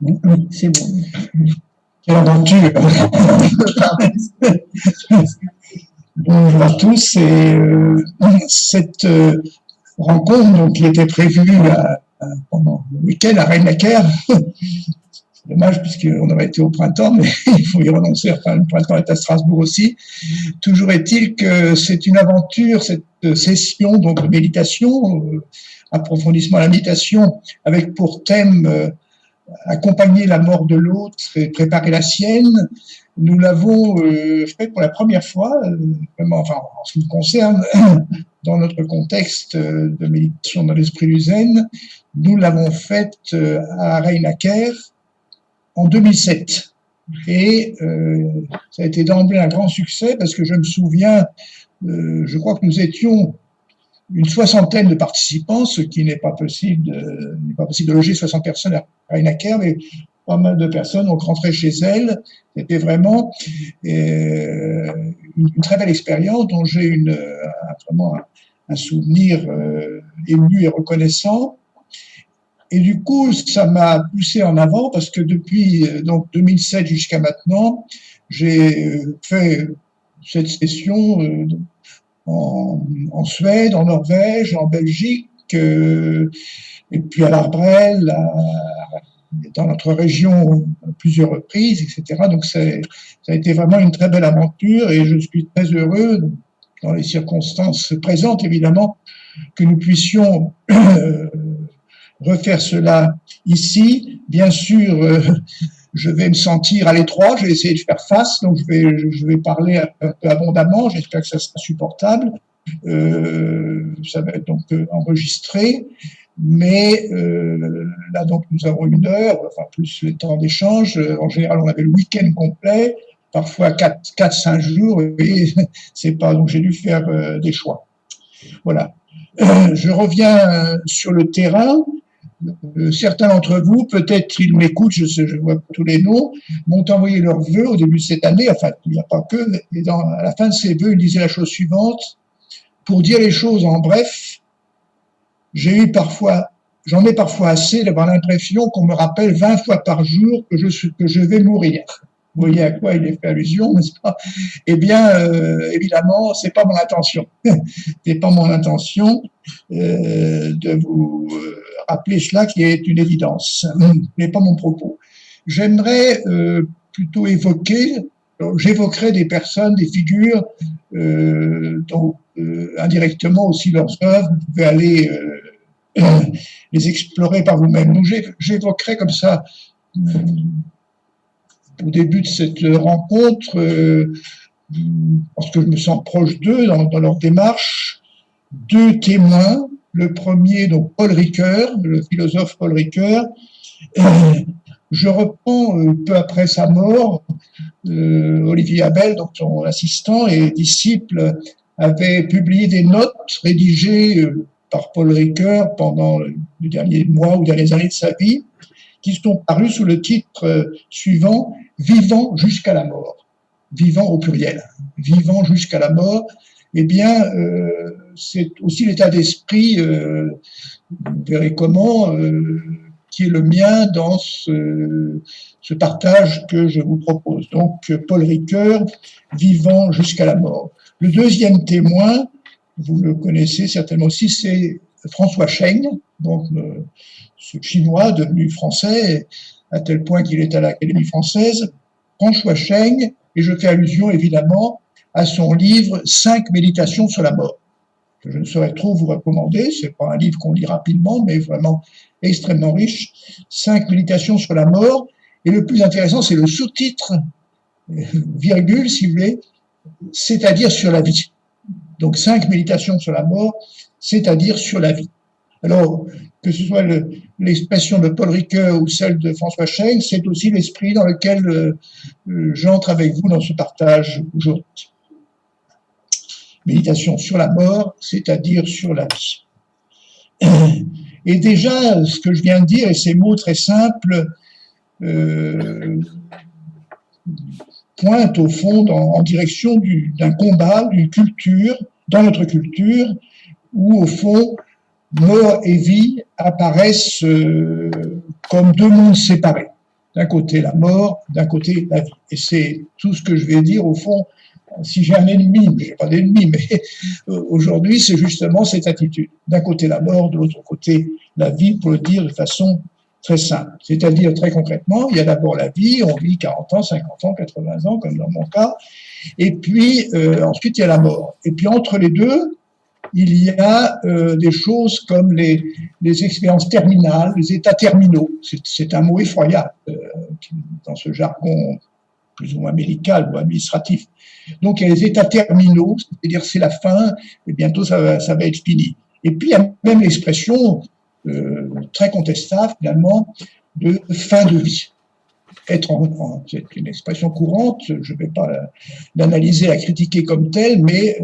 Oui, c'est bon. Quelle aventure. Bonjour à tous. Et cette rencontre donc, qui était prévue pendant le week-end à Rhein-Neckar, c'est dommage puisqu'on aurait été au printemps, mais il faut y renoncer. Enfin, le printemps est à Strasbourg aussi. Toujours est-il que c'est une aventure, cette session donc, de méditation, approfondissement à la méditation, avec pour thème accompagner la mort de l'autre et préparer la sienne. Nous l'avons fait pour la première fois, vraiment, enfin, en ce qui me concerne, dans notre contexte de méditation dans l'esprit du Zen. Nous l'avons faite à Rhein-Neckar en 2007. Et ça a été d'emblée un grand succès parce que je me souviens, je crois que nous étions une soixantaine de participants, ce qui n'est pas possible de loger 60 personnes à Rhein-Neckar, mais pas mal de personnes donc rentraient chez elles. C'était vraiment une très belle expérience dont j'ai vraiment un souvenir ému et reconnaissant. Et du coup, ça m'a poussé en avant parce que depuis donc 2007 jusqu'à maintenant, j'ai fait cette session en Suède, en Norvège, en Belgique, et puis à l'Arbrel, dans notre région à plusieurs reprises, etc. Donc ça a été vraiment une très belle aventure et je suis très heureux, dans les circonstances présentes évidemment, que nous puissions refaire cela ici. Bien sûr, je vais me sentir à l'étroit, je vais essayer de faire face, donc je vais parler un peu abondamment, j'espère que ça sera supportable. Ça va être donc enregistré, mais là donc nous avons 1 heure, enfin plus le temps d'échange. En général, on avait le week-end complet, parfois 4-5 jours, et c'est pas, donc j'ai dû faire des choix. Voilà. Je reviens sur le terrain. Certains d'entre vous, peut-être ils m'écoutent, je vois tous les noms, m'ont envoyé leurs vœux au début de cette année, enfin il n'y a pas que, et à la fin de ces vœux, ils disaient la chose suivante: pour dire les choses en bref, j'en ai parfois assez d'avoir l'impression qu'on me rappelle 20 fois par jour que je vais mourir. Vous voyez à quoi il est fait allusion, n'est-ce pas? Eh bien, évidemment, c'est pas mon intention. C'est pas mon intention de vous rappeler cela qui est une évidence, mais pas mon propos. J'aimerais plutôt j'évoquerai des personnes, des figures dont indirectement aussi leurs œuvres, vous pouvez aller les explorer par vous-même. Donc j'évoquerai comme ça au début de cette rencontre, parce que je me sens proche d'eux dans leur démarche, 2 témoins. Le premier, donc Paul Ricoeur, le philosophe Paul Ricoeur. Je reprends peu après sa mort, Olivier Abel, donc son assistant et disciple, avait publié des notes rédigées par Paul Ricoeur pendant les derniers mois ou dernières années de sa vie, qui sont parues sous le titre suivant: Vivant jusqu'à la mort. Vivant au pluriel. Vivant jusqu'à la mort. Eh bien, c'est aussi l'état d'esprit, vous verrez comment, qui est le mien dans ce partage que je vous propose. Donc, Paul Ricoeur, Vivant jusqu'à la mort. Le deuxième témoin, vous le connaissez certainement aussi, c'est François Cheng, donc ce Chinois devenu français, à tel point qu'il est à l'Académie française. François Cheng, et je fais allusion évidemment à son livre « 5 méditations sur la mort », que je ne saurais trop vous recommander. Ce n'est pas un livre qu'on lit rapidement, mais vraiment extrêmement riche. 5 méditations sur la mort. Et le plus intéressant, c'est le sous-titre, virgule, si vous voulez, c'est-à-dire sur la vie. Donc 5 méditations sur la mort, c'est-à-dire sur la vie. Alors, que ce soit l'expression de Paul Ricoeur ou celle de François Cheng, c'est aussi l'esprit dans lequel j'entre avec vous dans ce partage aujourd'hui. Méditation sur la mort, c'est-à-dire sur la vie. Et déjà, ce que je viens de dire, et ces mots très simples, pointent au fond en direction d'un combat, d'une culture, dans notre culture, où au fond, mort et vie apparaissent comme 2 mondes séparés. d'un côté la mort, d'un côté la vie. Et c'est tout ce que je vais dire au fond. Si j'ai un ennemi, mais j'ai pas d'ennemi, mais aujourd'hui, c'est justement cette attitude. D'un côté la mort, de l'autre côté la vie, pour le dire de façon très simple. C'est-à-dire, très concrètement, il y a d'abord la vie, on vit 40 ans, 50 ans, 80 ans, comme dans mon cas, et puis ensuite il y a la mort. Et puis entre les deux, il y a des choses comme les expériences terminales, les états terminaux. C'est un mot effroyable dans ce jargon plus ou moins médical ou administratif. Donc il y a les états terminaux, c'est-à-dire c'est la fin, et bientôt ça va être fini. Et puis il y a même l'expression très contestable finalement de fin de vie. C'est une expression courante, je ne vais pas l'analyser, la critiquer comme telle, mais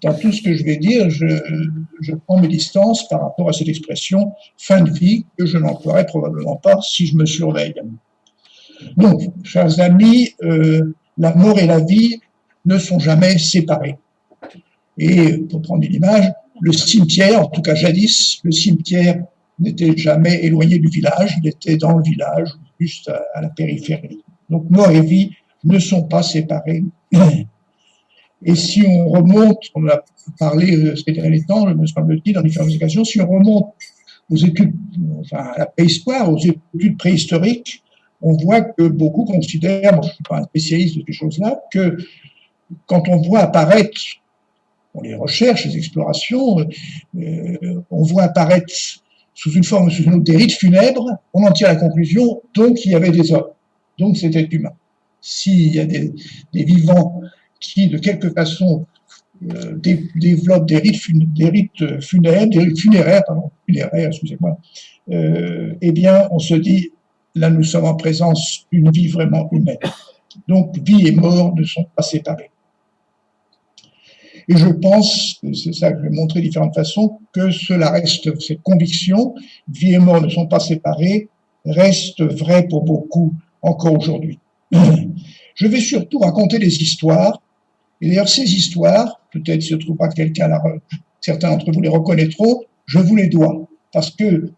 dans tout ce que je vais dire, je prends mes distances par rapport à cette expression fin de vie que je n'emploierai probablement pas si je me surveille. Donc, chers amis, la mort et la vie ne sont jamais séparés. Et pour prendre une image, le cimetière, en tout cas jadis, le cimetière n'était jamais éloigné du village, il était dans le village, juste à la périphérie. Donc mort et vie ne sont pas séparés. Et si on remonte, on a parlé ces derniers temps, me semble-t-il, dans différentes occasions, si on remonte aux études, enfin à la préhistoire, aux études préhistoriques, on voit que beaucoup considèrent, moi je ne suis pas un spécialiste de ces choses-là, que quand on voit apparaître, on les recherche, les explorations, on voit apparaître sous une forme ou sous une autre des rites funèbres, on en tire la conclusion, donc il y avait des hommes, donc c'était humain. S'il y a des vivants qui, de quelque façon, développent des rites funéraires, excusez-moi, eh bien, on se dit, là, nous sommes en présence d'une vie vraiment humaine. Donc, vie et mort ne sont pas séparés. Et je pense, c'est ça que je vais montrer de différentes façons, que cela reste, cette conviction, vie et mort ne sont pas séparés, reste vrai pour beaucoup encore aujourd'hui. Je vais surtout raconter des histoires, et d'ailleurs ces histoires, peut-être se trouvera quelqu'un là, certains d'entre vous les reconnaîtront, je vous les dois, parce que,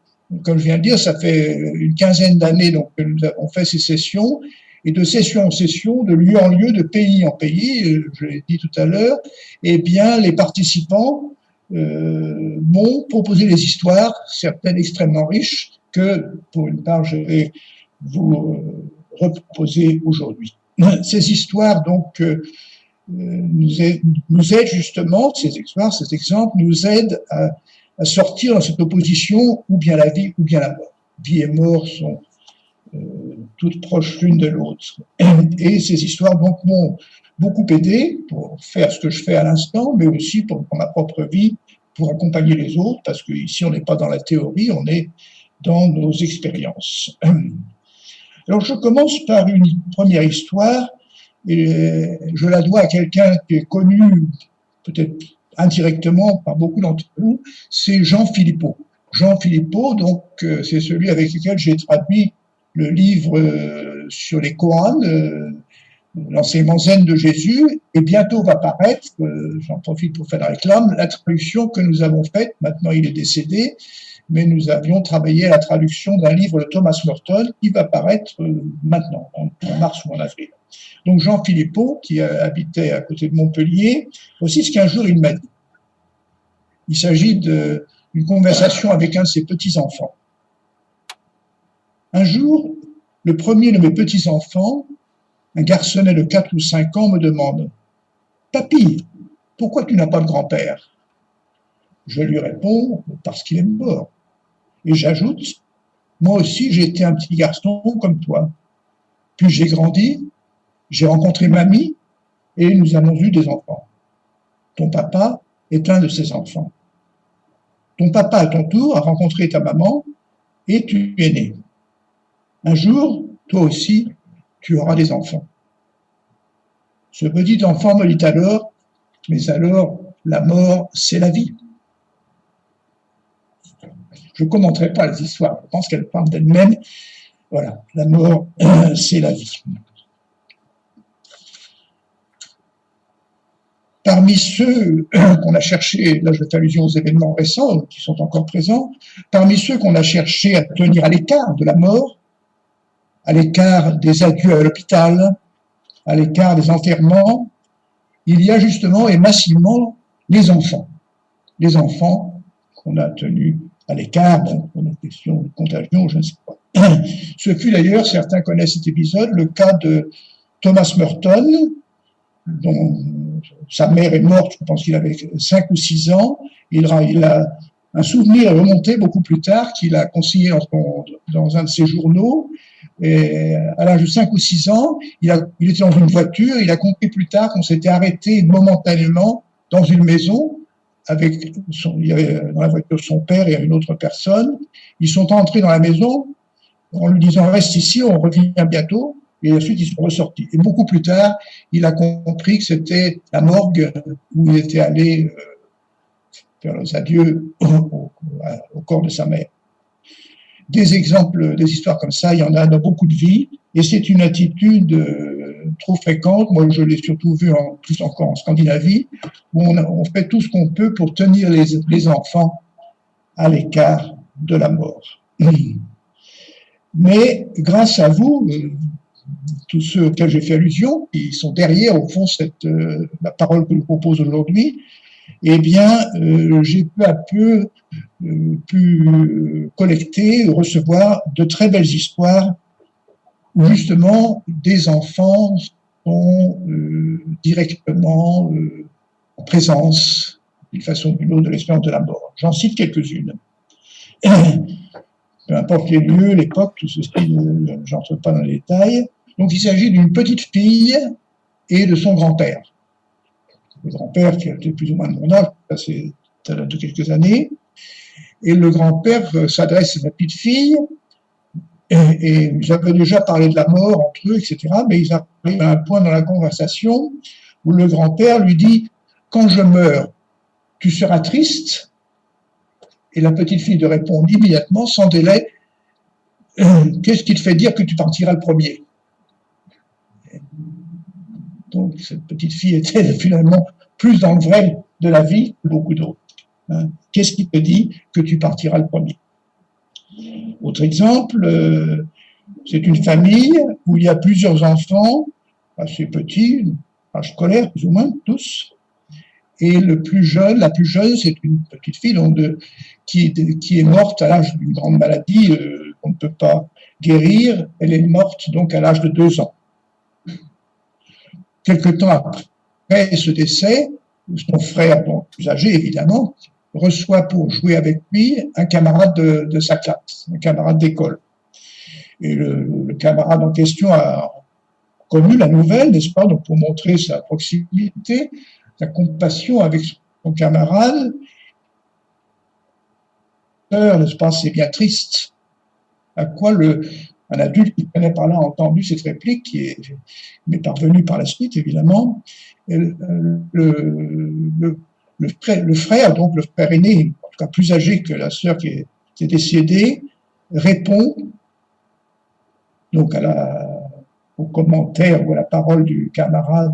comme je viens de dire, ça fait une quinzaine d'années donc, que nous avons fait ces sessions, et de session en session, de lieu en lieu, de pays en pays, je l'ai dit tout à l'heure, eh bien, les participants m'ont proposé des histoires, certaines extrêmement riches, que, pour une part, je vais vous reproposer aujourd'hui. Ces histoires, donc, nous aident justement, ces histoires, ces exemples, nous aident à sortir dans cette opposition, ou bien la vie, ou bien la mort. Vie et mort sont toutes proches l'une de l'autre. Et ces histoires donc m'ont beaucoup aidé pour faire ce que je fais à l'instant, mais aussi pour ma propre vie, pour accompagner les autres, parce qu'ici on n'est pas dans la théorie, on est dans nos expériences. Alors je commence par une première histoire, et je la dois à quelqu'un qui est connu peut-être indirectement par beaucoup d'entre vous, c'est Jean Philippot. Jean Philippot, donc c'est celui avec lequel j'ai traduit le livre sur les Koans, l'enseignement zen de Jésus, et bientôt va paraître, j'en profite pour faire la réclame, la traduction que nous avons faite, maintenant il est décédé, mais nous avions travaillé à la traduction d'un livre de Thomas Merton qui va paraître maintenant, en mars ou en avril. Donc Jean Philippot, qui habitait à côté de Montpellier, aussi ce qu'un jour il m'a dit. Il s'agit d'une conversation avec un de ses petits-enfants. Un jour, le premier de mes petits-enfants, un garçonnet de 4 ou 5 ans, me demande « Papy, pourquoi tu n'as pas de grand-père » Je lui réponds « Parce qu'il est mort ». Et j'ajoute « Moi aussi, j'ai été un petit garçon comme toi. Puis j'ai grandi, j'ai rencontré mamie et nous avons eu des enfants. Ton papa est un de ces enfants. Ton papa, à ton tour, a rencontré ta maman et tu es né. Un jour, toi aussi, tu auras des enfants. Ce petit enfant me dit alors, mais alors, la mort, c'est la vie. Je ne commenterai pas les histoires, je pense qu'elles parlent d'elles-mêmes. Voilà, la mort, c'est la vie. Parmi ceux qu'on a cherché, là je fais allusion aux événements récents qui sont encore présents, parmi ceux qu'on a cherché à tenir à l'écart de la mort, à l'écart des adieux à l'hôpital, à l'écart des enterrements, il y a justement et massivement les enfants. Les enfants qu'on a tenus à l'écart, bon, pour une question de contagion, je ne sais pas. Ce fut d'ailleurs, certains connaissent cet épisode, le cas de Thomas Merton, dont sa mère est morte, je pense qu'il avait 5 ou 6 ans. Il a un souvenir remonté beaucoup plus tard qu'il a consigné dans un de ses journaux. Et à l'âge de 5 ou 6 ans, il était dans une voiture, il a compris plus tard qu'on s'était arrêté momentanément dans une maison il y avait dans la voiture son père et une autre personne. Ils sont entrés dans la maison en lui disant « Reste ici, on revient bientôt ». Et ensuite, ils sont ressortis. Et beaucoup plus tard, il a compris que c'était la morgue où il était allé faire les adieux au corps de sa mère. Des exemples, des histoires comme ça, il y en a dans beaucoup de vies. Et c'est une attitude trop fréquente. Moi, je l'ai surtout vu plus encore en Scandinavie, où on fait tout ce qu'on peut pour tenir les enfants à l'écart de la mort. Mais grâce à vous, tous ceux auxquels j'ai fait allusion, qui sont derrière, au fond, la parole que je propose aujourd'hui, eh bien, j'ai peu à peu pu collecter, recevoir de très belles histoires où justement des enfants sont directement en présence, d'une façon ou d'une autre, de l'expérience de la mort. J'en cite quelques-unes. Peu importe les lieux, l'époque, tout ceci, j'entre pas dans les détails. Donc, il s'agit d'une petite fille et de son grand-père. Le grand-père qui était plus ou moins de mon âge, c'est de quelques années. Et le grand-père s'adresse à la petite fille, et ils avaient déjà parlé de la mort entre eux, etc. Mais ils arrivent à un point dans la conversation où le grand-père lui dit « Quand je meurs, tu seras triste ?» Et la petite fille lui répond immédiatement, sans délai, « Qu'est-ce qui te fait dire que tu partiras le premier ?» Donc, cette petite fille était finalement plus dans le vrai de la vie que beaucoup d'autres. Qu'est-ce qui te dit que tu partiras le premier? Autre exemple, c'est une famille où il y a plusieurs enfants, assez petits, âge scolaire plus ou moins, tous, et la plus jeune, c'est une petite fille qui est morte à l'âge d'une grande maladie qu'on ne peut pas guérir. Elle est morte donc à l'âge de 2 ans. Quelque temps après ce décès, son frère, donc plus âgé évidemment, reçoit pour jouer avec lui un camarade de sa classe, un camarade d'école. Et le camarade en question a connu la nouvelle, n'est-ce pas, donc pour montrer sa proximité, sa compassion avec son camarade. N'est-ce pas, c'est bien triste. À quoi un adulte qui connaît par là a entendu cette réplique, qui m'est parvenue par la suite, évidemment. Et le frère, donc le frère aîné, en tout cas plus âgé que la sœur qui est décédée, répond donc au commentaire ou à la parole du camarade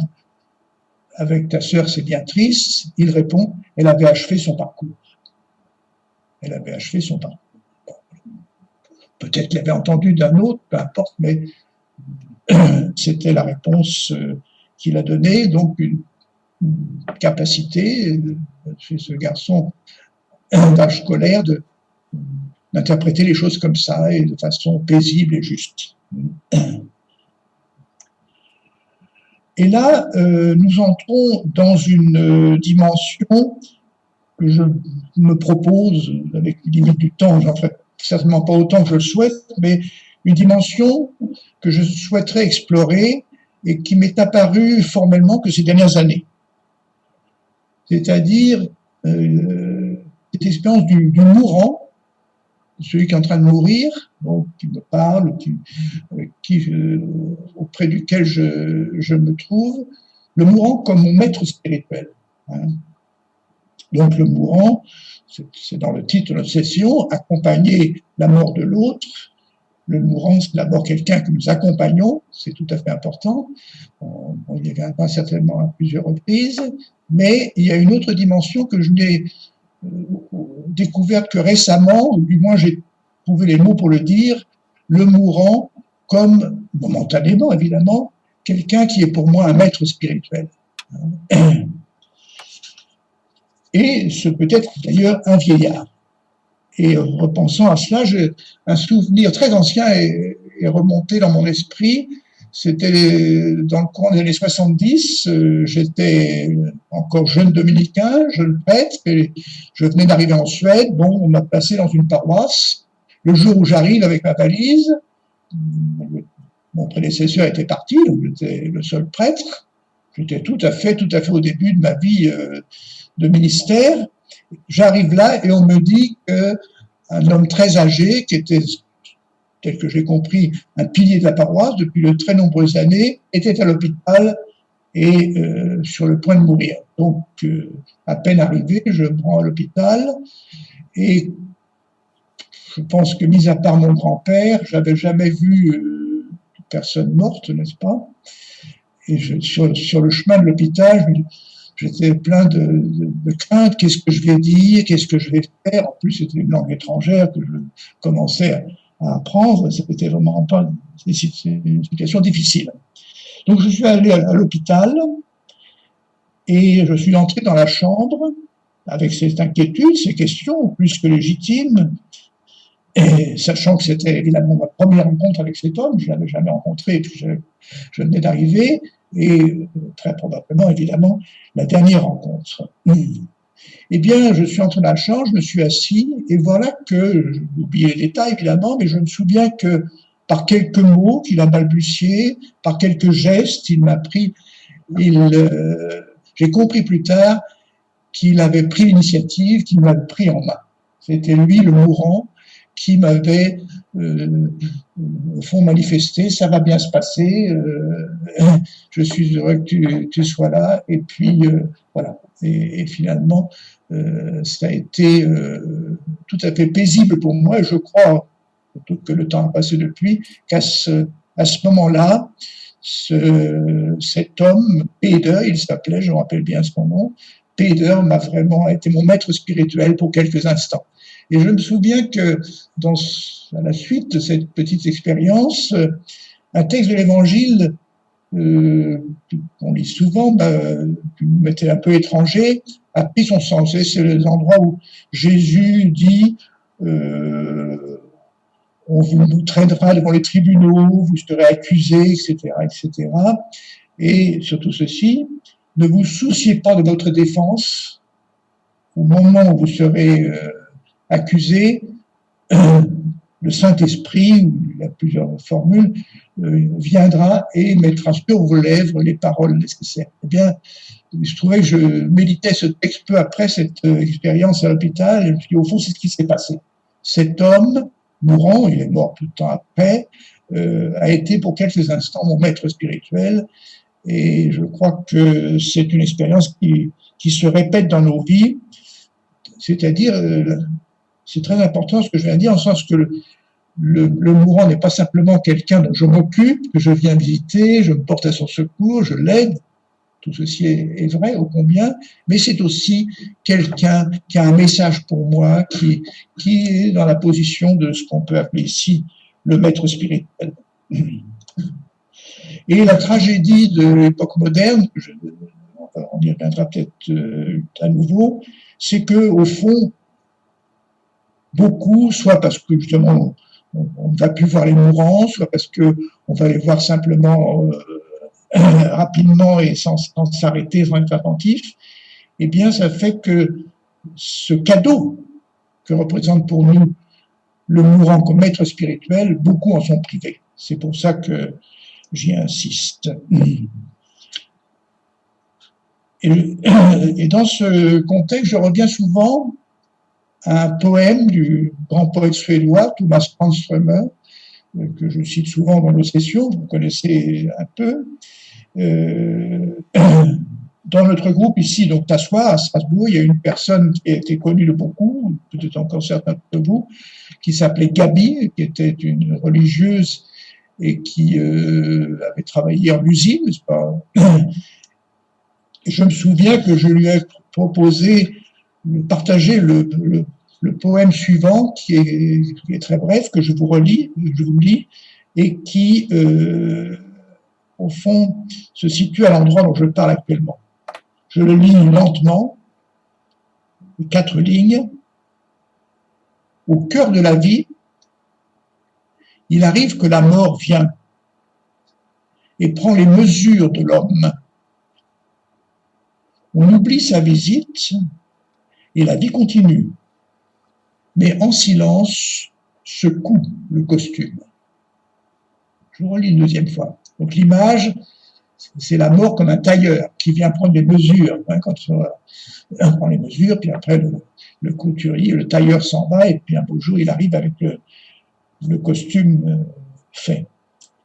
« Avec ta sœur, c'est bien triste », il répond « Elle avait achevé son parcours. » Elle avait achevé son parcours. Peut-être qu'il avait entendu d'un autre, peu importe, mais c'était la réponse qu'il a donnée, donc une capacité chez ce garçon d'âge scolaire d'interpréter les choses comme ça et de façon paisible et juste. Et là, nous entrons dans une dimension que je me propose, avec les limites du temps, j'en ferai certainement pas autant que je le souhaite, mais une dimension que je souhaiterais explorer et qui m'est apparue formellement que ces dernières années. C'est-à-dire cette expérience du mourant, celui qui est en train de mourir, donc qui me parle, auprès duquel je me trouve, le mourant comme mon maître spirituel. Donc le mourant, c'est dans le titre de notre session, accompagner la mort de l'autre. Le mourant, c'est d'abord quelqu'un que nous accompagnons, c'est tout à fait important. On y reviendra certainement à plusieurs reprises, mais il y a une autre dimension que je n'ai découverte que récemment, ou du moins j'ai trouvé les mots pour le dire. Le mourant comme, momentanément évidemment, quelqu'un qui est pour moi un maître spirituel. Et ce peut être d'ailleurs un vieillard. Et repensant à cela, un souvenir très ancien est remonté dans mon esprit. C'était dans le courant des années 70, j'étais encore jeune dominicain, jeune prêtre, et je venais d'arriver en Suède. Bon, on m'a placé dans une paroisse. Le jour où j'arrive avec ma valise, mon prédécesseur était parti, donc j'étais le seul prêtre. J'étais tout à fait au début de ma vie de ministère. J'arrive là et on me dit qu'un homme très âgé, qui était, tel que j'ai compris, un pilier de la paroisse depuis de très nombreuses années, était à l'hôpital et sur le point de mourir. Donc, à peine arrivé, je me rends à l'hôpital et je pense que, mis à part mon grand-père, j'avais jamais vu personne morte, n'est-ce pas? Et sur le chemin de l'hôpital, j'étais plein de crainte. Qu'est-ce que je vais dire? Qu'est-ce que je vais faire? En plus, c'était une langue étrangère que je commençais à apprendre. C'était vraiment pas une situation difficile. Donc, je suis allé à l'hôpital et je suis entré dans la chambre avec cette inquiétude, ces questions plus que légitimes. Et sachant que c'était évidemment ma première rencontre avec cet homme, je ne l'avais jamais rencontré, et puis je venais d'arriver, et très probablement, évidemment, la dernière rencontre. Eh bien, je suis entré dans la chambre, je me suis assis, et voilà que, j'ai oublié les détails évidemment, mais je me souviens que par quelques mots qu'il a balbutiés, par quelques gestes, il m'a pris, j'ai compris plus tard qu'il avait pris l'initiative, qu'il m'avait pris en main. C'était lui, le mourant, qui m'avait, au fond, manifesté, ça va bien se passer, je suis heureux que tu sois là, et puis, voilà. Et finalement, ça a été tout à fait paisible pour moi, et je crois, surtout que le temps a passé depuis, qu'à ce moment-là, cet homme, Peder, il s'appelait, je me rappelle bien son nom, Peder m'a vraiment été mon maître spirituel pour quelques instants. Et je me souviens que à la suite de cette petite expérience, un texte de l'Évangile qu'on lit souvent, qui m'était un peu étranger, a pris son sens. C'est les endroits où Jésus dit on vous traînera devant les tribunaux, vous serez accusés, etc., etc. Et surtout ceci, ne vous souciez pas de votre défense. Au moment où vous serez accusé, le Saint-Esprit, il y a plusieurs formules, viendra et mettra sur vos lèvres les paroles nécessaires. Eh bien, je trouvais que je méditais ce texte peu après cette expérience à l'hôpital, et je me suis dit, au fond, c'est ce qui s'est passé. Cet homme, mourant, il est mort tout le temps après, a été pour quelques instants mon maître spirituel, et je crois que c'est une expérience qui se répète dans nos vies, c'est-à-dire, c'est très important ce que je viens de dire, en sens que le mourant n'est pas simplement quelqu'un dont je m'occupe, que je viens visiter, je me porte à son secours, je l'aide, tout ceci est vrai, ô combien, mais c'est aussi quelqu'un qui a un message pour moi, qui est dans la position de ce qu'on peut appeler ici le maître spirituel. Et la tragédie de l'époque moderne, on y reviendra peut-être à nouveau, c'est que au fond, beaucoup, soit parce que justement on ne va plus voir les mourants, soit parce qu'on va les voir simplement rapidement et sans s'arrêter, sans être attentif, eh bien ça fait que ce cadeau que représente pour nous le mourant comme maître spirituel, beaucoup en sont privés. C'est pour ça que j'y insiste. Et dans ce contexte, je reviens souvent à un poème du grand poète suédois Thomas Tranströmer, que je cite souvent dans nos sessions, vous connaissez un peu. Dans notre groupe ici, donc t'assois à Strasbourg, il y a une personne qui a été connue de beaucoup, peut-être encore certains de vous, qui s'appelait Gabi, qui était une religieuse et qui avait travaillé en usine, n'est-ce pas? Et je me souviens que je lui ai proposé de partager le poème suivant, qui est très bref, que je vous lis, et qui, au fond, se situe à l'endroit dont je parle actuellement. Je le lis lentement, les 4 lignes. Au cœur de la vie, il arrive que la mort vient et prend les mesures de l'homme. On oublie sa visite et la vie continue, mais en silence secoue le costume. Je vous relis une deuxième fois. Donc l'image, c'est la mort comme un tailleur qui vient prendre les mesures. Quand on prend les mesures, puis après le couturier, le tailleur s'en va, et puis un beau jour, il arrive avec le costume fait.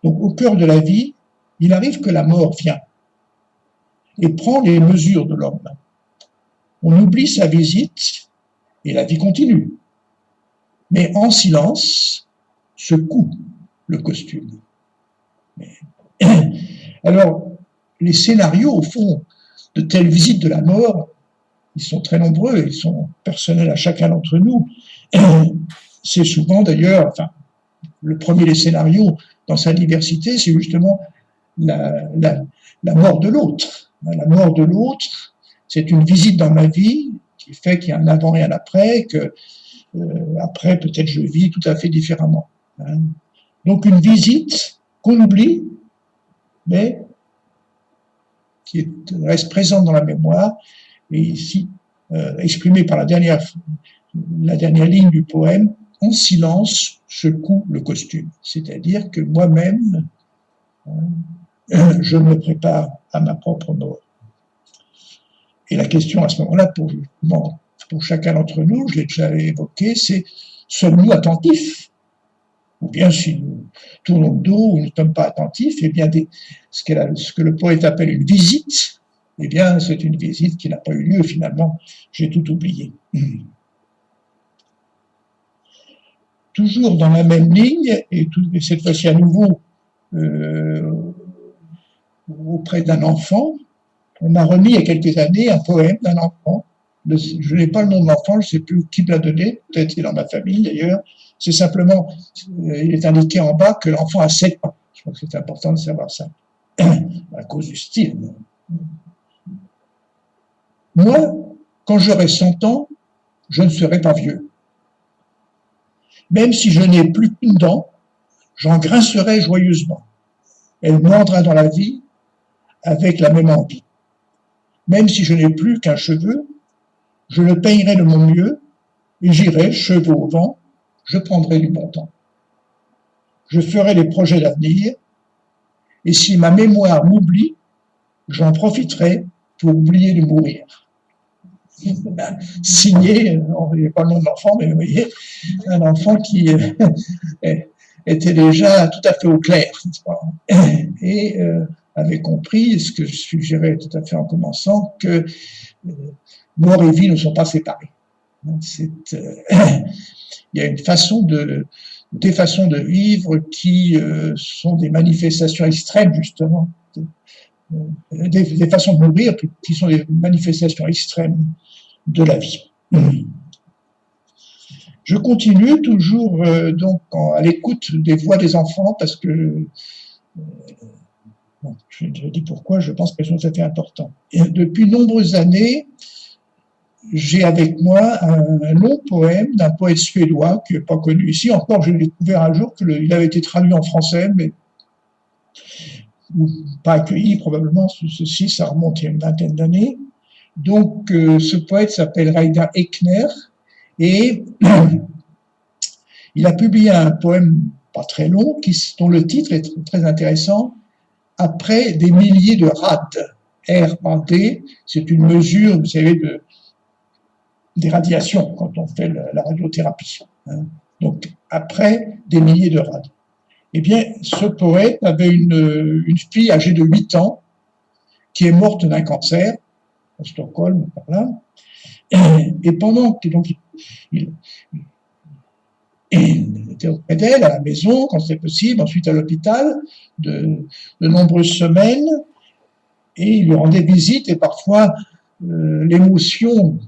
Donc au cœur de la vie, il arrive que la mort vient et prend les mesures de l'homme. On oublie sa visite et la vie continue. Mais en silence, secoue le costume. Alors, les scénarios, au fond, de telles visites de la mort, ils sont très nombreux, ils sont personnels à chacun d'entre nous. C'est souvent d'ailleurs, enfin, le premier des scénarios, dans sa diversité, c'est justement la mort de l'autre. La mort de l'autre, c'est une visite dans ma vie qui fait qu'il y a un avant et un après, que après peut-être je vis tout à fait différemment. Donc une visite qu'on oublie, mais qui reste présente dans la mémoire, et ici exprimée par la dernière ligne du poème, en silence secoue le costume. C'est-à-dire que moi-même, je me prépare à ma propre mort. Et la question à ce moment-là, pour chacun d'entre nous, je l'ai déjà évoqué, c'est sommes-nous attentifs? Ou bien si nous tournons le dos ou nous ne sommes pas attentifs, eh bien ce que le poète appelle une visite, eh bien c'est une visite qui n'a pas eu lieu finalement, j'ai tout oublié. Toujours dans la même ligne, et cette fois-ci à nouveau auprès d'un enfant, on m'a remis il y a quelques années un poème d'un enfant. Je n'ai pas le nom de l'enfant, je ne sais plus qui me l'a donné, peut-être c'est dans ma famille d'ailleurs. C'est simplement, il est indiqué en bas que l'enfant a 7 ans. Je crois que c'est important de savoir ça, à cause du style. Moi, quand j'aurai 100 ans, je ne serai pas vieux. Même si je n'ai plus qu'une dent, j'en grincerai joyeusement. Elle mordra dans la vie avec la même envie. Même si je n'ai plus qu'un cheveu, je le peignerai de mon mieux et j'irai, cheveux au vent, je prendrai du bon temps. Je ferai des projets d'avenir et si ma mémoire m'oublie, j'en profiterai pour oublier de mourir. Signé, il n'y a pas le nom de l'enfant, mais vous voyez, un enfant qui était déjà tout à fait au clair, et avait compris ce que je suggérais tout à fait en commençant, que mort et vie ne sont pas séparés. Il y a des façons de vivre qui sont des manifestations extrêmes, justement, des façons de mourir qui sont des manifestations extrêmes de la vie. Je continue toujours donc à l'écoute des voix des enfants parce que je dis pourquoi, je pense qu'elles sont tout à fait importantes. Et depuis nombreuses années, j'ai avec moi un long poème d'un poète suédois qui n'est pas connu ici. Encore, j'ai découvert un jour qu'il avait été traduit en français, mais pas accueilli probablement. Ceci, ça remonte il y a une vingtaine d'années. Donc, ce poète s'appelle Reidar Ekner et il a publié un poème pas très long dont le titre est très intéressant. Après des milliers de rad, R-A-D, c'est une mesure, vous savez, des radiations quand on fait la radiothérapie. Donc, après des milliers de rad. Eh bien, ce poète avait une fille âgée de 8 ans qui est morte d'un cancer à Stockholm, par là. Et pendant que donc il était auprès d'elle à la maison quand c'est possible, ensuite à l'hôpital de nombreuses semaines, et il lui rendait visite et parfois l'émotion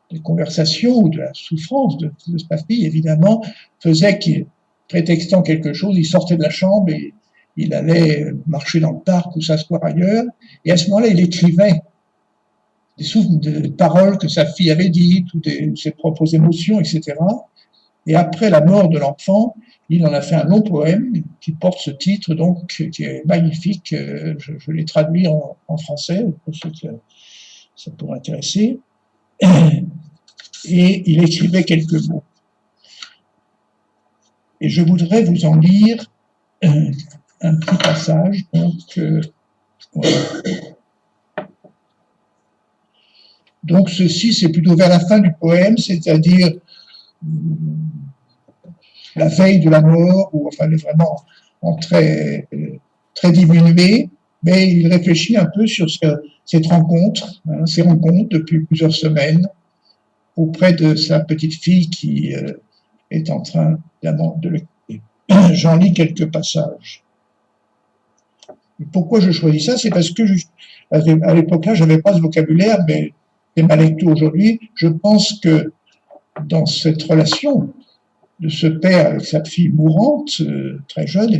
des conversations ou de la souffrance de sa fille évidemment faisait qu'il prétextant quelque chose, il sortait de la chambre et il allait marcher dans le parc ou s'asseoir ailleurs. Et à ce moment-là, il écrivait des paroles que sa fille avait dites ou ses propres émotions, etc. Et après la mort de l'enfant, il en a fait un long poème qui porte ce titre, donc, qui est magnifique. Je l'ai traduit en français, pour ceux que ça pourrait intéresser. Et il écrivait quelques mots. Et je voudrais vous en lire un petit passage. Donc, voilà. Donc ceci, c'est plutôt vers la fin du poème, c'est-à-dire la veille de la mort, ou enfin, il est vraiment en très, très diminué, mais il réfléchit un peu sur cette rencontre, ces rencontres depuis plusieurs semaines, auprès de sa petite fille qui est en train de le quitter. J'en lis quelques passages. Pourquoi je choisis ça? C'est parce que à l'époque-là, je n'avais pas ce vocabulaire, mais c'est ma lecture aujourd'hui. Je pense que dans cette relation de ce père avec sa fille mourante, très jeune,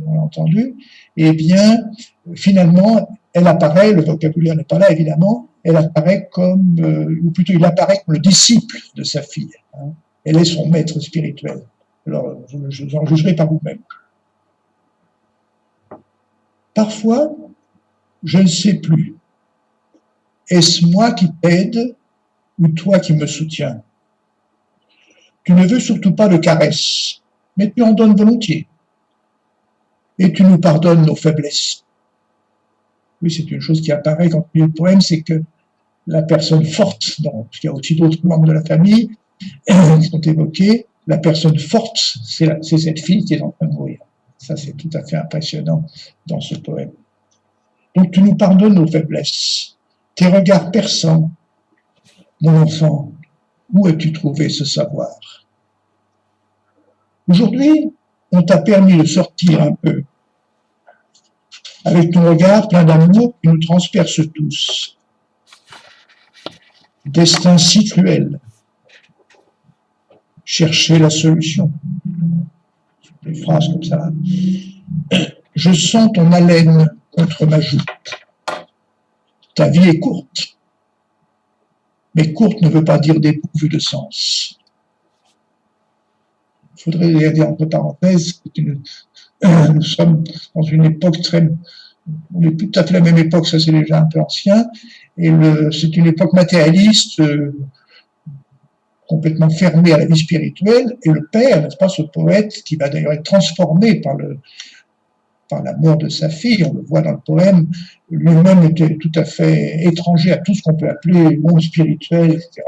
on l'a entendu, eh bien, finalement, elle apparaît, le vocabulaire n'est pas là, évidemment, elle apparaît comme, ou plutôt il apparaît comme le disciple de sa fille. Hein. Elle est son maître spirituel. Alors, vous en jugerez par vous-même. Parfois, je ne sais plus. Est-ce moi qui t'aide ou toi qui me soutiens? Tu ne veux surtout pas de caresses, mais tu en donnes volontiers. Et tu nous pardonnes nos faiblesses. Oui, c'est une chose qui apparaît quand on lit le poème, c'est que la personne forte, parce qu'il y a aussi d'autres membres de la famille qui sont évoqués, la personne forte, c'est cette fille qui est en train de mourir. Ça, c'est tout à fait impressionnant dans ce poème. Donc, tu nous pardonnes nos faiblesses, tes regards perçants. Mon enfant, où as-tu trouvé ce savoir? Aujourd'hui, on t'a permis de sortir un peu, avec ton regard plein d'amour qui nous transperce tous. Destin si cruel. Chercher la solution. Des phrases comme ça. Je sens ton haleine contre ma joue. Ta vie est courte. Mais courte ne veut pas dire dépourvue de sens. Il faudrait dire entre parenthèses que nous sommes dans une époque on n'est plus tout à fait la même époque, ça c'est déjà un peu ancien, et c'est une époque matérialiste, complètement fermée à la vie spirituelle, et le père, n'est-ce pas, ce poète, qui va d'ailleurs être transformé par la mort de sa fille, on le voit dans le poème, lui-même était tout à fait étranger à tout ce qu'on peut appeler le monde spirituel, etc.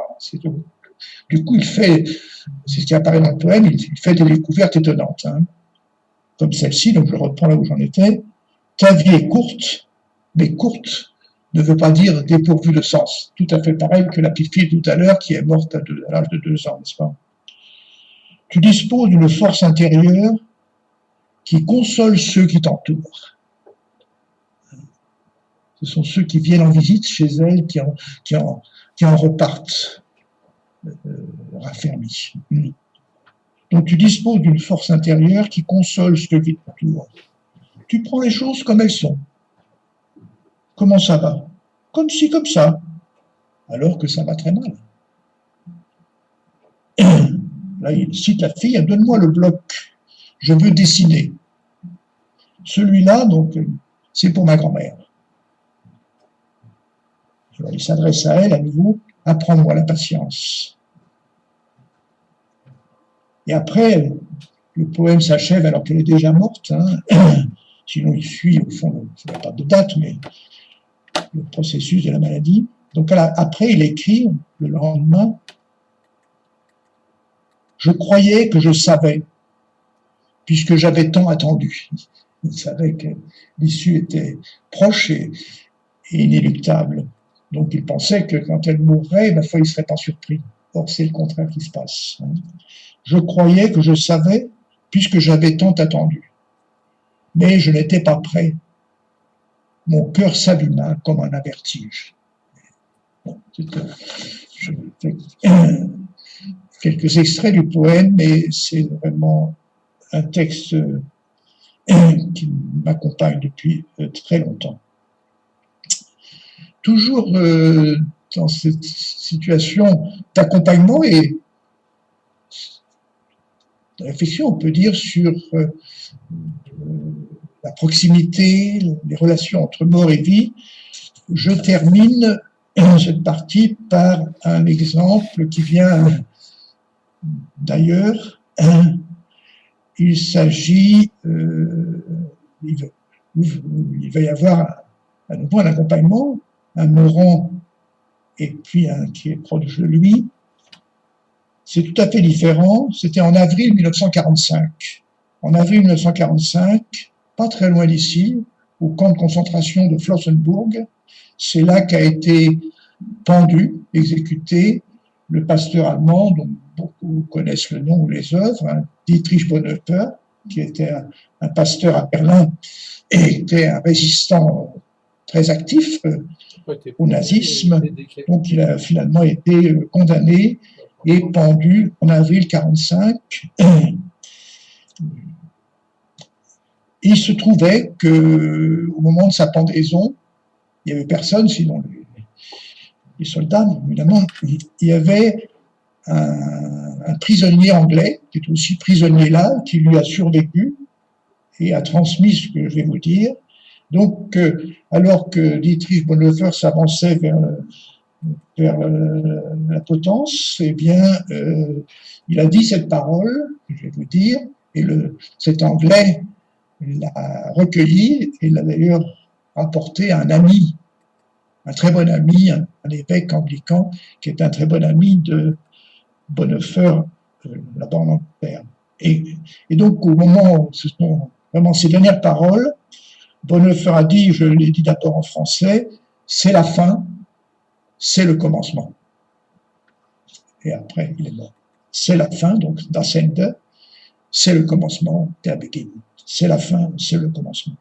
Du coup, c'est ce qui apparaît dans le poème, il fait des découvertes étonnantes, hein, comme celle-ci, donc je reprends là où j'en étais. Ta vie est courte, mais courte ne veut pas dire dépourvue de sens. Tout à fait pareil que la petite fille tout à l'heure qui est morte à l'âge de 2 ans, n'est-ce pas? Tu disposes d'une force intérieure qui console ceux qui t'entourent. Ce sont ceux qui viennent en visite chez elle qui en repartent raffermis. Donc tu disposes d'une force intérieure qui console ceux qui t'entourent. Tu prends les choses comme elles sont. Comment ça va? Comme ci, comme ça. Alors que ça va très mal. Là, il cite la fille, donne-moi le bloc. Je veux dessiner. Celui-là, donc, c'est pour ma grand-mère. Alors, il s'adresse à elle à nouveau. Apprends-moi la patience. Et après, le poème s'achève alors qu'elle est déjà morte. Hein. Sinon, il suit, au fond, il n'y a pas de date, mais le processus de la maladie. Donc, après, il écrit le lendemain. Je croyais que je savais, puisque j'avais tant attendu. Il savait que l'issue était proche et inéluctable. Donc, il pensait que quand elle mourrait, il ne serait pas surpris. Or, c'est le contraire qui se passe. Je croyais que je savais, puisque j'avais tant attendu. Mais je n'étais pas prêt. Mon cœur s'abîma comme un vertige. Bon, je fais quelques extraits du poème, mais c'est vraiment un texte qui m'accompagne depuis très longtemps. Toujours dans cette situation d'accompagnement et de réflexion, on peut dire, sur la proximité, les relations entre mort et vie, je termine cette partie par un exemple qui vient d'ailleurs. Il s'agit, il va y avoir à nouveau un accompagnement, un mourant et puis un qui est proche de lui. C'est tout à fait différent. C'était en avril 1945. En avril 1945, pas très loin d'ici, au camp de concentration de Flossenburg, c'est là qu'a été pendu, exécuté, le pasteur allemand, dont beaucoup connaissent le nom ou les œuvres, hein, Dietrich Bonhoeffer, qui était un pasteur à Berlin et était un résistant très actif au nazisme. Donc il a finalement été condamné et pendu en avril 1945. Il se trouvait qu'au moment de sa pendaison, il n'y avait personne, sinon les soldats, évidemment. Il y avait un prisonnier anglais, qui est aussi prisonnier là, qui lui a survécu et a transmis ce que je vais vous dire. Donc, alors que Dietrich Bonhoeffer s'avançait vers la potence, eh bien, il a dit cette parole, que je vais vous dire, et cet Anglais l'a recueilli et l'a d'ailleurs rapporté à un ami, un très bon ami, un évêque anglican, qui est un très bon ami de Bonhoeffer, là-bas en Angleterre. Et donc, au moment où ce sont vraiment ces dernières paroles, Bonhoeffer a dit, je l'ai dit d'abord en français, c'est la fin, c'est le commencement. Et après, il est mort. C'est la fin, donc das Ende, c'est le commencement, der Beginn. C'est la fin, c'est le commencement.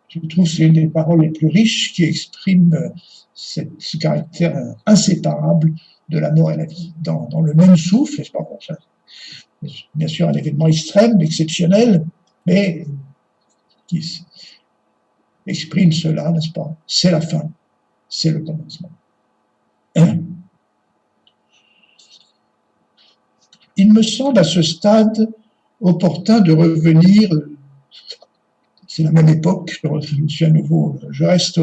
Je trouve que c'est une des paroles les plus riches qui expriment ce caractère inséparable de la mort et la vie. Dans le même souffle, n'est-ce pas, bien sûr un événement extrême, exceptionnel, mais qui exprime cela, n'est-ce pas? C'est la fin, c'est le commencement. Il me semble à ce stade opportun de revenir, c'est la même époque, je reste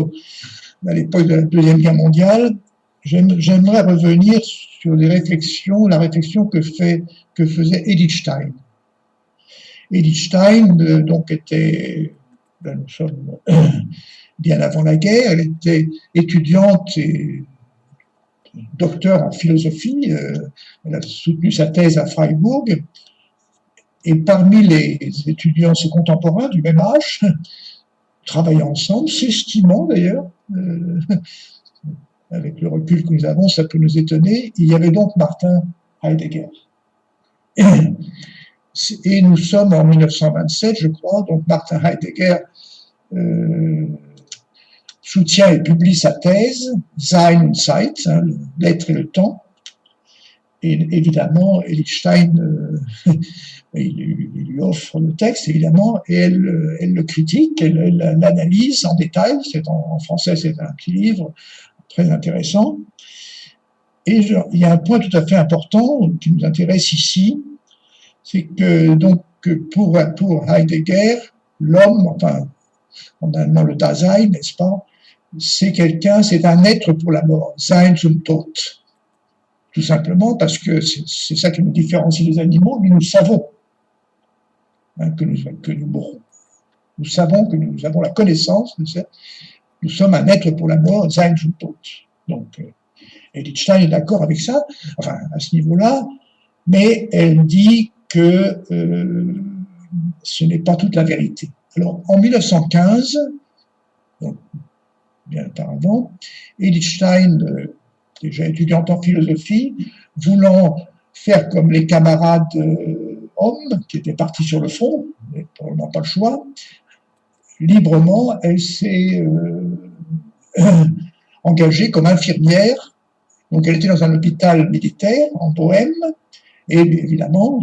à l'époque de la Deuxième Guerre mondiale, j'aimerais revenir sur la réflexion que faisait Edith Stein. Edith Stein, donc, était, nous sommes bien avant la guerre, elle était étudiante et docteur en philosophie, elle a soutenu sa thèse à Freiburg, et parmi les étudiants, ses contemporains du même âge, travaillant ensemble, s'estimant d'ailleurs, avec le recul que nous avons, ça peut nous étonner, il y avait donc Martin Heidegger. Et nous sommes en 1927, je crois, donc Martin Heidegger soutient et publie sa thèse, Sein und Zeit, hein, l'être et le temps. Et évidemment, Edith Stein, il lui offre le texte, évidemment, et elle le critique, elle l'analyse en détail. En français, c'est un petit livre très intéressant. Et il y a un point tout à fait important qui nous intéresse ici, c'est que donc pour Heidegger, l'homme, enfin en allemand le Dasein, n'est-ce pas, c'est un être pour la mort, Sein zum Tod. Tout simplement parce que c'est ça qui nous différencie des animaux, mais nous savons que nous mourrons. Nous savons que nous avons la connaissance de ça. Nous sommes un être pour la mort, Sein zum Tod. Donc, Edith Stein est d'accord avec ça, enfin, à ce niveau-là, mais elle dit que ce n'est pas toute la vérité. Alors, en 1915, donc, bien auparavant, Edith Stein, déjà étudiante en philosophie, voulant faire comme les camarades hommes qui étaient partis sur le front, mais probablement pas le choix, librement, elle s'est engagée comme infirmière. Donc elle était dans un hôpital militaire en Bohême, et évidemment,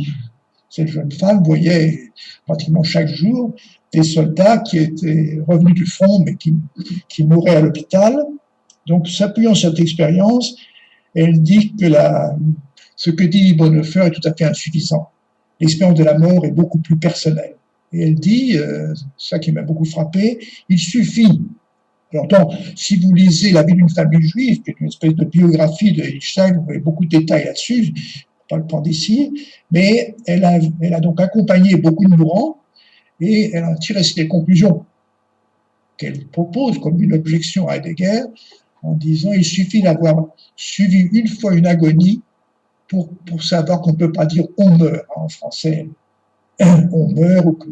cette jeune femme voyait pratiquement chaque jour des soldats qui étaient revenus du front mais qui mouraient à l'hôpital. Donc, s'appuyant sur cette expérience, elle dit que ce que dit Bonhoeffer est tout à fait insuffisant. L'expérience de la mort est beaucoup plus personnelle. Et elle dit, ça qui m'a beaucoup frappé, il suffit. Alors, donc, si vous lisez La vie d'une famille juive, qui est une espèce de biographie de Einstein, vous avez beaucoup de détails là-dessus, je ne vais pas le prendre ici, mais elle a donc accompagné beaucoup de mourants et elle a tiré des conclusions qu'elle propose comme une objection à Heidegger en disant il suffit d'avoir suivi une fois une agonie pour savoir qu'on ne peut pas dire on meurt en français. On meurt, ou que,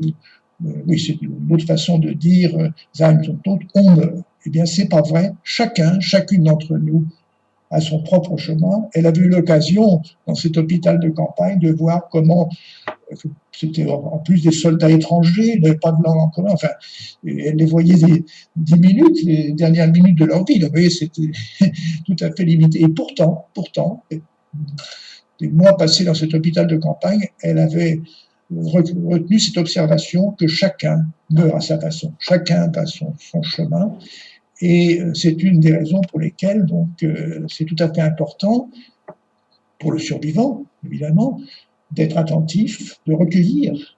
oui, c'est une autre façon de dire on meurt. Eh bien, c'est pas vrai. Chacune d'entre nous a son propre chemin. Elle avait eu l'occasion, dans cet hôpital de campagne, de voir comment, c'était en plus des soldats étrangers, ils n'avaient pas de langue en commun, enfin, elle les voyait 10 minutes, les dernières minutes de leur vie. Vous voyez, c'était tout à fait limité. Et pourtant, des mois passés dans cet hôpital de campagne, elle avait retenu cette observation que chacun meurt à sa façon, chacun a son chemin, et c'est une des raisons pour lesquelles donc c'est tout à fait important pour le survivant, évidemment, d'être attentif, de recueillir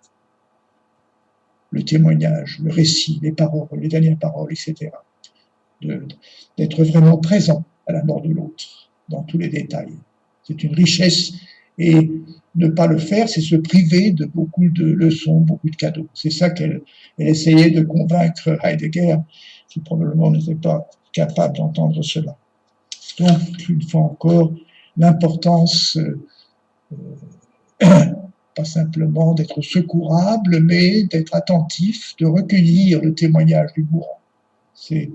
le témoignage, le récit, les paroles, les dernières paroles, etc. D'être vraiment présent à la mort de l'autre, dans tous les détails. C'est une richesse, et ne pas le faire, c'est se priver de beaucoup de leçons, beaucoup de cadeaux. C'est ça qu'elle essayait de convaincre Heidegger, qui probablement n'était pas capable d'entendre cela. Donc, une fois encore, l'importance, pas simplement d'être secourable, mais d'être attentif, de recueillir le témoignage du mourant. C'est,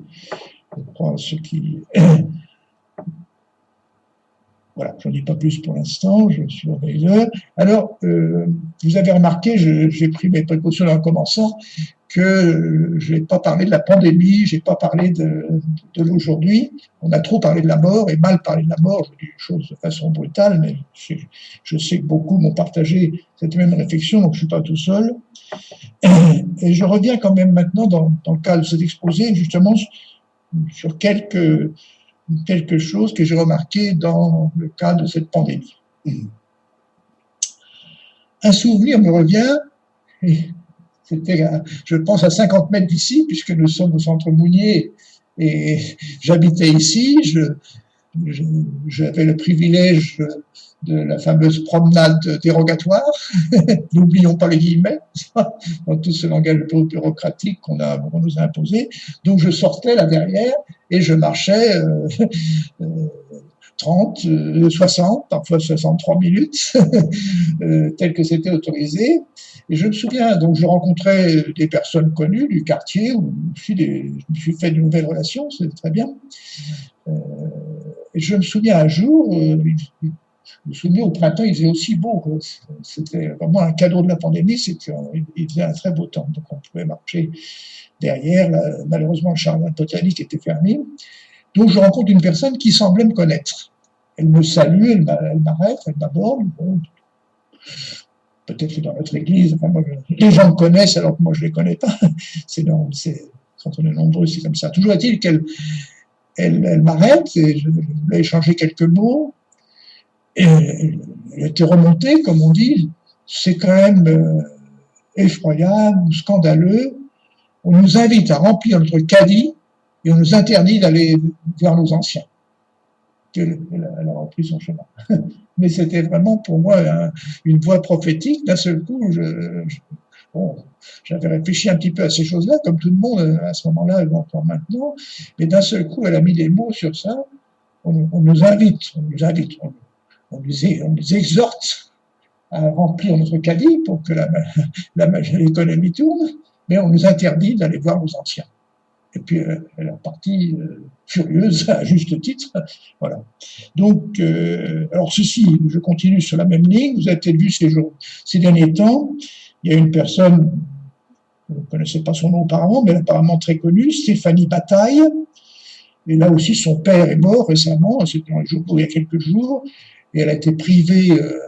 je crois, ce qui... Voilà, je n'en dis pas plus pour l'instant, je suis l'heure. Alors, vous avez remarqué, j'ai pris mes précautions en commençant, que je n'ai pas parlé de la pandémie, je n'ai pas parlé de l'aujourd'hui. On a trop parlé de la mort et mal parlé de la mort. Je dis les choses de façon brutale, mais je sais que beaucoup m'ont partagé cette même réflexion, donc je ne suis pas tout seul. Et je reviens quand même maintenant dans le cadre de cet exposé, justement, sur quelque chose que j'ai remarqué dans le cas de cette pandémie. Un souvenir me revient, et c'était, je pense, à 50 mètres d'ici, puisque nous sommes au centre Mounier, et j'habitais ici, j'avais le privilège de la fameuse promenade dérogatoire, n'oublions pas les guillemets, dans tout ce langage bureaucratique qu'on nous a imposé. Donc je sortais là derrière et je marchais 30, 60, parfois 63 minutes, tel que c'était autorisé. Et je me souviens, donc je rencontrais des personnes connues du quartier, où je me suis fait de nouvelles relations, c'est très bien. Et je me souviens un jour, je me souviens au printemps, il faisait aussi beau. C'était vraiment un cadeau de la pandémie, c'est qu'il faisait un très beau temps. Donc on pouvait marcher derrière. Là, malheureusement, le jardin botanique était fermé. Donc je rencontre une personne qui semblait me connaître. Elle me salue, elle m'arrête, elle m'aborde. Bon, peut-être que dans notre église, enfin, moi, les gens me connaissent alors que moi je ne les connais pas. Quand on est nombreux, c'est comme ça. Toujours est-il qu'elle m'arrête et je voulais échanger quelques mots. Et elle était remontée, comme on dit. C'est quand même effroyable ou scandaleux. On nous invite à remplir notre caddie et on nous interdit d'aller voir nos anciens. Elle a repris son chemin. Mais c'était vraiment pour moi une voix prophétique. D'un seul coup, j'avais réfléchi un petit peu à ces choses-là, comme tout le monde à ce moment-là, et encore maintenant. Mais d'un seul coup, elle a mis des mots sur ça. On nous invite, on nous exhorte à remplir notre caddie pour que l'économie tourne, mais on nous interdit d'aller voir nos anciens. Et puis elle est repartie furieuse, à juste titre. Voilà. Donc, alors ceci, je continue sur la même ligne. Vous avez peut-être vu ces derniers temps, il y a une personne, vous ne connaissez pas son nom auparavant, mais apparemment très connue, Stéphanie Bataille. Et là aussi, son père est mort récemment, c'était il y a quelques jours, et elle a été privée, elle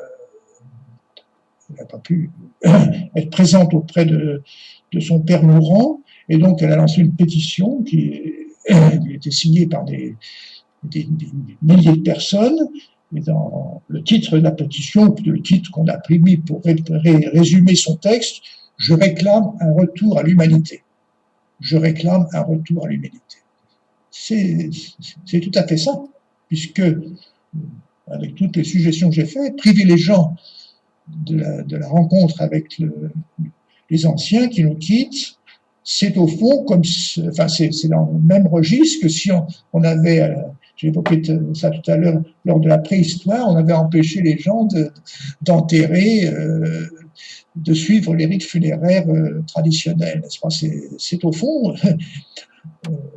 n'a pas pu être présente auprès de son père mourant, et donc elle a lancé une pétition qui a été signée par des milliers de personnes. Et dans le titre de la pétition, le titre qu'on a mis pour résumer son texte, je réclame un retour à l'humanité. Je réclame un retour à l'humanité. C'est tout à fait ça, puisque, avec toutes les suggestions que j'ai faites, priver les gens de la rencontre avec les anciens qui nous quittent, c'est au fond comme, enfin, c'est dans le même registre que si on avait, j'ai évoqué ça tout à l'heure, lors de la préhistoire, on avait empêché les gens d'enterrer, de suivre les rites funéraires traditionnels, n'est-ce pas? C'est au fond,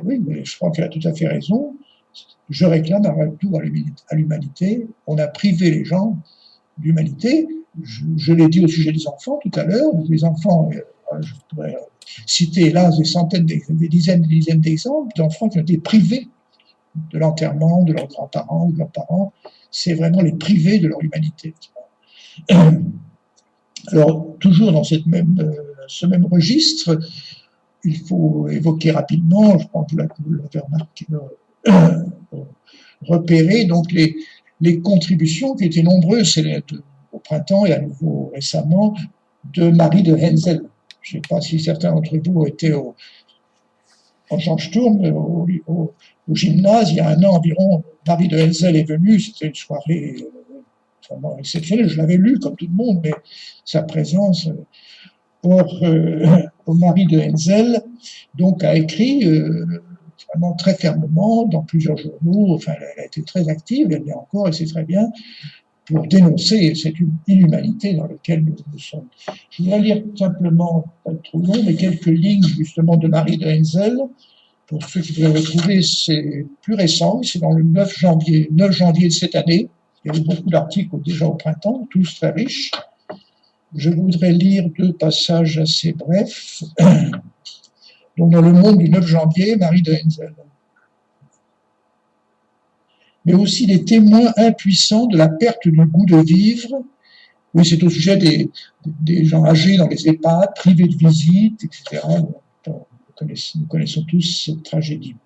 oui, mais je crois qu'elle a tout à fait raison. Je réclame un retour à l'humanité. On a privé les gens d'humanité. Je l'ai dit au sujet des enfants tout à l'heure. Les enfants, je pourrais citer hélas des centaines, des dizaines d'exemples d'enfants qui ont été privés de l'enterrement de leurs grands-parents ou de leurs parents. C'est vraiment les privés de leur humanité. Alors, toujours dans ce même registre, il faut évoquer rapidement, je pense que vous l'avez remarqué, repérer donc les contributions qui étaient nombreuses au printemps et à nouveau récemment de Marie de Henzel. Je ne sais pas si certains d'entre vous étaient en Jean Sturm, au gymnase, il y a un an environ. Marie de Henzel est venue, c'était une soirée vraiment exceptionnelle, je l'avais lu comme tout le monde, mais sa présence... Marie de Henzel donc a écrit vraiment très fermement dans plusieurs journaux, enfin elle a été très active, elle l'est encore et c'est très bien, pour dénoncer cette inhumanité dans laquelle nous sommes. Je voudrais lire simplement, pas trop long, mais quelques lignes justement de Marie de Henzel. Pour ceux qui veulent retrouver, c'est plus récent, c'est dans le 9 janvier de cette année. Il y a eu beaucoup d'articles déjà au printemps, tous très riches. Je voudrais lire deux passages assez brefs. Donc, dans Le Monde du 9 janvier, Marie de Henzel. Mais aussi des témoins impuissants de la perte du goût de vivre. Oui, c'est au sujet des gens âgés dans les EHPAD, privés de visite, etc. Nous connaissons tous cette tragédie.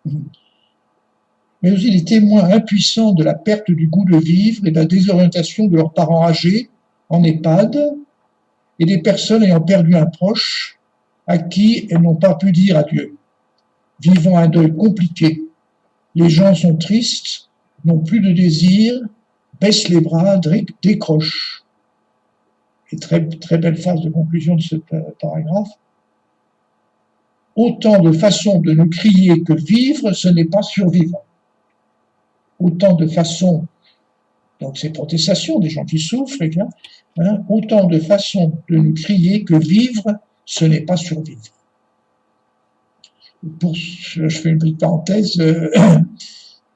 Mais aussi des témoins impuissants de la perte du goût de vivre et de la désorientation de leurs parents âgés en EHPAD, et des personnes ayant perdu un proche à qui elles n'ont pas pu dire adieu. Vivant un deuil compliqué, les gens sont tristes, n'ont plus de désir, baissent les bras, décrochent. Et très, très belle phrase de conclusion de ce paragraphe. Autant de façons de nous crier que vivre, ce n'est pas survivre. Autant de façons, donc ces protestations des gens qui souffrent, autant de façons de nous crier que vivre, ce n'est pas survivre. Je fais une petite parenthèse.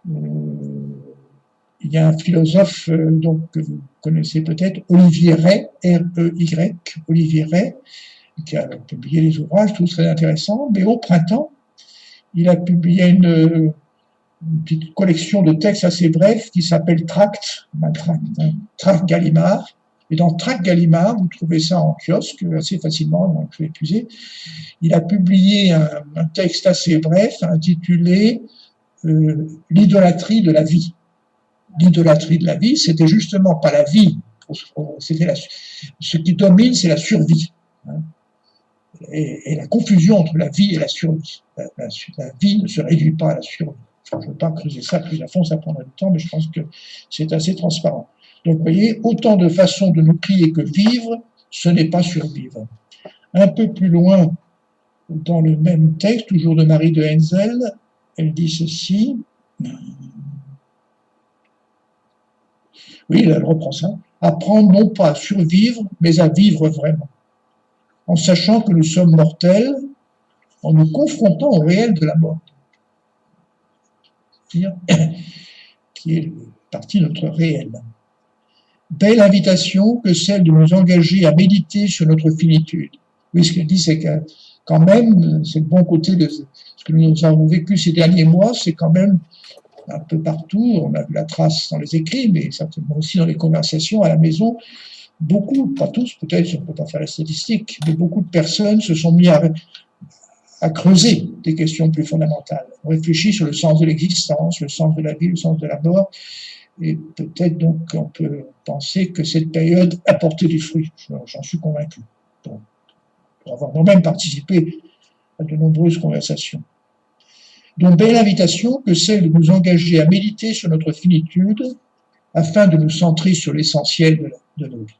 Il y a un philosophe donc, que vous connaissez peut-être, Olivier Rey, R-E-Y, Olivier Rey, qui a publié des ouvrages tous très intéressants, mais au printemps, il a publié une petite collection de textes assez brefs qui s'appelle Tract Gallimard. Et dans Tract Gallimard, vous trouvez ça en kiosque assez facilement, donc je vais épuiser. Il a publié un texte assez bref intitulé L'idolâtrie de la vie. L'idolâtrie de la vie, c'était justement pas la vie, c'était ce qui domine, c'est la survie. Et la confusion entre la vie et la survie. La vie ne se réduit pas à la survie. Enfin, je ne veux pas creuser ça plus à fond, ça prendrait du temps, mais je pense que c'est assez transparent. Donc, vous voyez, autant de façons de nous crier que vivre, ce n'est pas survivre. Un peu plus loin, dans le même texte, toujours de Marie de Henzel, elle dit ceci. Oui, elle reprend ça. Apprendre non pas à survivre, mais à vivre vraiment. En sachant que nous sommes mortels, en nous confrontant au réel de la mort. Qui est partie de notre réel. Belle invitation que celle de nous engager à méditer sur notre finitude. Oui, ce qu'elle dit, c'est que quand même, c'est le bon côté de ce que nous avons vécu ces derniers mois, c'est quand même un peu partout, on a vu la trace dans les écrits, mais certainement aussi dans les conversations à la maison, beaucoup, pas tous peut-être, on ne peut pas faire les statistiques, mais beaucoup de personnes se sont mis à creuser des questions plus fondamentales. On réfléchit sur le sens de l'existence, le sens de la vie, le sens de la mort, et peut-être donc on peut penser que cette période a porté des fruits. J'en suis convaincu. Bon, pour avoir moi-même participé à de nombreuses conversations. Donc, belle invitation que celle de nous engager à méditer sur notre finitude afin de nous centrer sur l'essentiel de nos vies.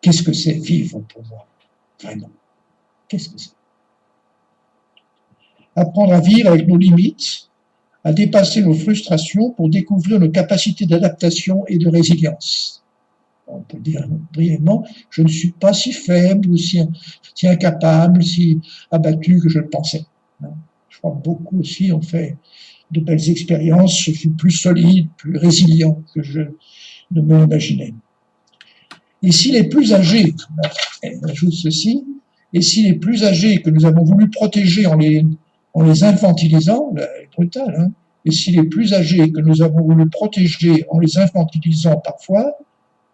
Qu'est-ce que c'est vivre pour moi? Vraiment. Qu'est-ce que c'est? Apprendre à vivre avec nos limites, à dépasser nos frustrations pour découvrir nos capacités d'adaptation et de résilience. On peut dire brièvement, je ne suis pas si faible ou si incapable, si abattu que je le pensais. Je crois que beaucoup aussi ont fait de belles expériences, je suis plus solide, plus résilient que je ne me l'imaginais. Et si les plus âgés, j'ajoute ceci, et si les plus âgés que nous avons voulu protéger en les infantilisant, c'est brutal, hein, et si les plus âgés que nous avons voulu protéger en les infantilisant parfois,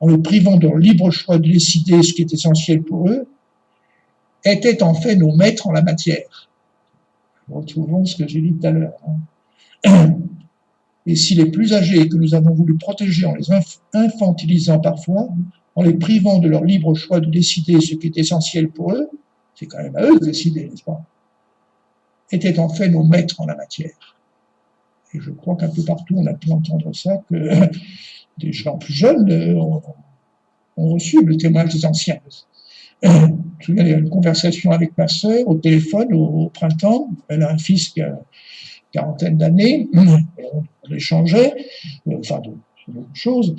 en les privant de leur libre choix de décider ce qui est essentiel pour eux, étaient en fait nos maîtres en la matière. Retrouvons ce que j'ai dit tout à l'heure. Hein. Et si les plus âgés que nous avons voulu protéger en les infantilisant parfois, en les privant de leur libre choix de décider ce qui est essentiel pour eux, c'est quand même à eux de décider, n'est-ce pas, étaient en fait nos maîtres en la matière. Et je crois qu'un peu partout on a pu entendre ça, que des gens plus jeunes ont reçu le témoignage des anciens. Je me souviens, il y a une conversation avec ma sœur au téléphone au printemps. Elle a un fils qui a une quarantaine d'années. On échangeait, enfin, de choses.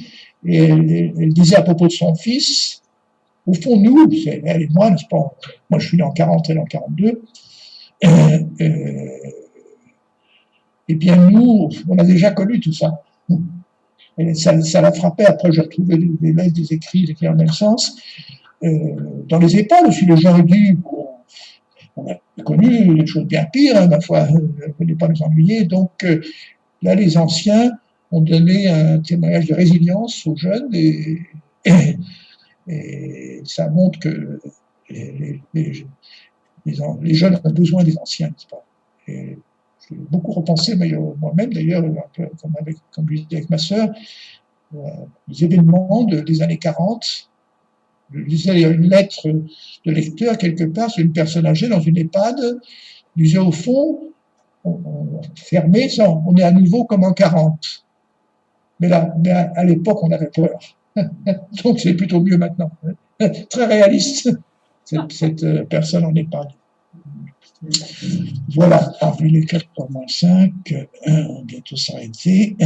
Et elle disait à propos de son fils, au fond, nous, elle et moi, n'est-ce pas, moi je suis né en 40, elle en 42, eh bien nous, on a déjà connu tout ça. Et ça l'a frappé. Après, j'ai retrouvé des lettres, des écrits dans le même sens. Dans les EHPAD aussi, les gens ont dit, on a connu des choses bien pires, hein, ma foi, ne venez pas nous ennuyer. Donc là, les anciens ont donné un témoignage de résilience aux jeunes et ça montre que les jeunes ont besoin des anciens, n'est-ce pas? Et j'ai beaucoup repensé, moi-même d'ailleurs, un peu comme je disais avec ma sœur, les événements des années 40. Je lisais une lettre de lecteur quelque part sur une personne âgée dans une EHPAD, disait au fond, fermé, on est à nouveau comme en 40. Mais à l'époque, on avait peur. Donc c'est plutôt mieux maintenant. Très réaliste, cette personne en EHPAD. Voilà, parmi les 4,5, on va bientôt s'arrêter.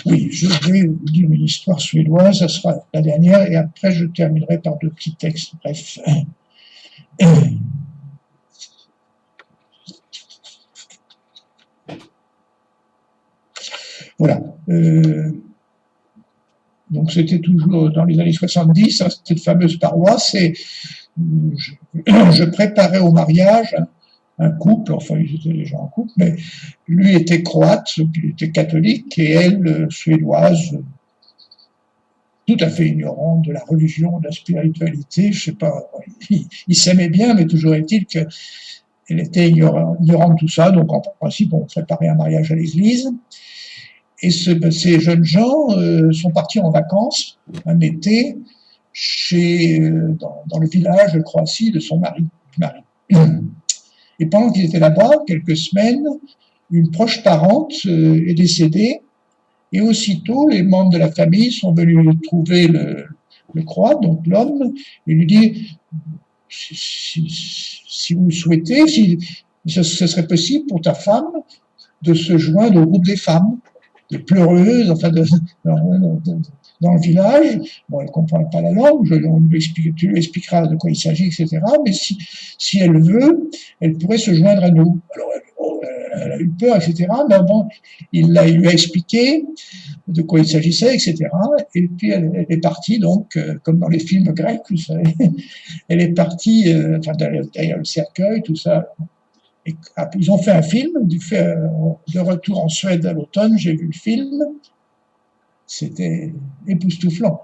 Oui, je vais vous dire une histoire suédoise, ça sera la dernière, et après je terminerai par 2 petits textes, bref. Voilà. Donc c'était toujours dans les années 70, hein, cette fameuse paroisse, et je préparais au mariage un couple, enfin ils étaient déjà en couple, mais lui était croate, il était catholique, et elle suédoise, tout à fait ignorante de la religion, de la spiritualité, je sais pas, ils s'aimaient bien, mais toujours est-il qu'elle était ignorante de tout ça, donc en principe on préparait un mariage à l'église, et ces jeunes gens sont partis en vacances un été dans le village de Croatie de son mari. Et pendant qu'ils étaient là-bas, quelques semaines, une proche parente est décédée, et aussitôt les membres de la famille sont venus trouver le croate, donc l'homme, et lui dit si vous le souhaitez, si ce serait possible pour ta femme de se joindre au groupe des femmes, des pleureuses, enfin dans le village. Bon, elle ne comprend pas la langue, tu lui expliqueras de quoi il s'agit, etc. Mais si elle veut, elle pourrait se joindre à nous. Alors, elle a eu peur, etc. Mais bon, il lui a expliqué de quoi il s'agissait, etc. Et puis elle est partie, donc, comme dans les films grecs, vous savez, elle est partie, enfin, derrière le cercueil, tout ça. Et, ils ont fait un film, de retour en Suède à l'automne, j'ai vu le film, c'était époustouflant.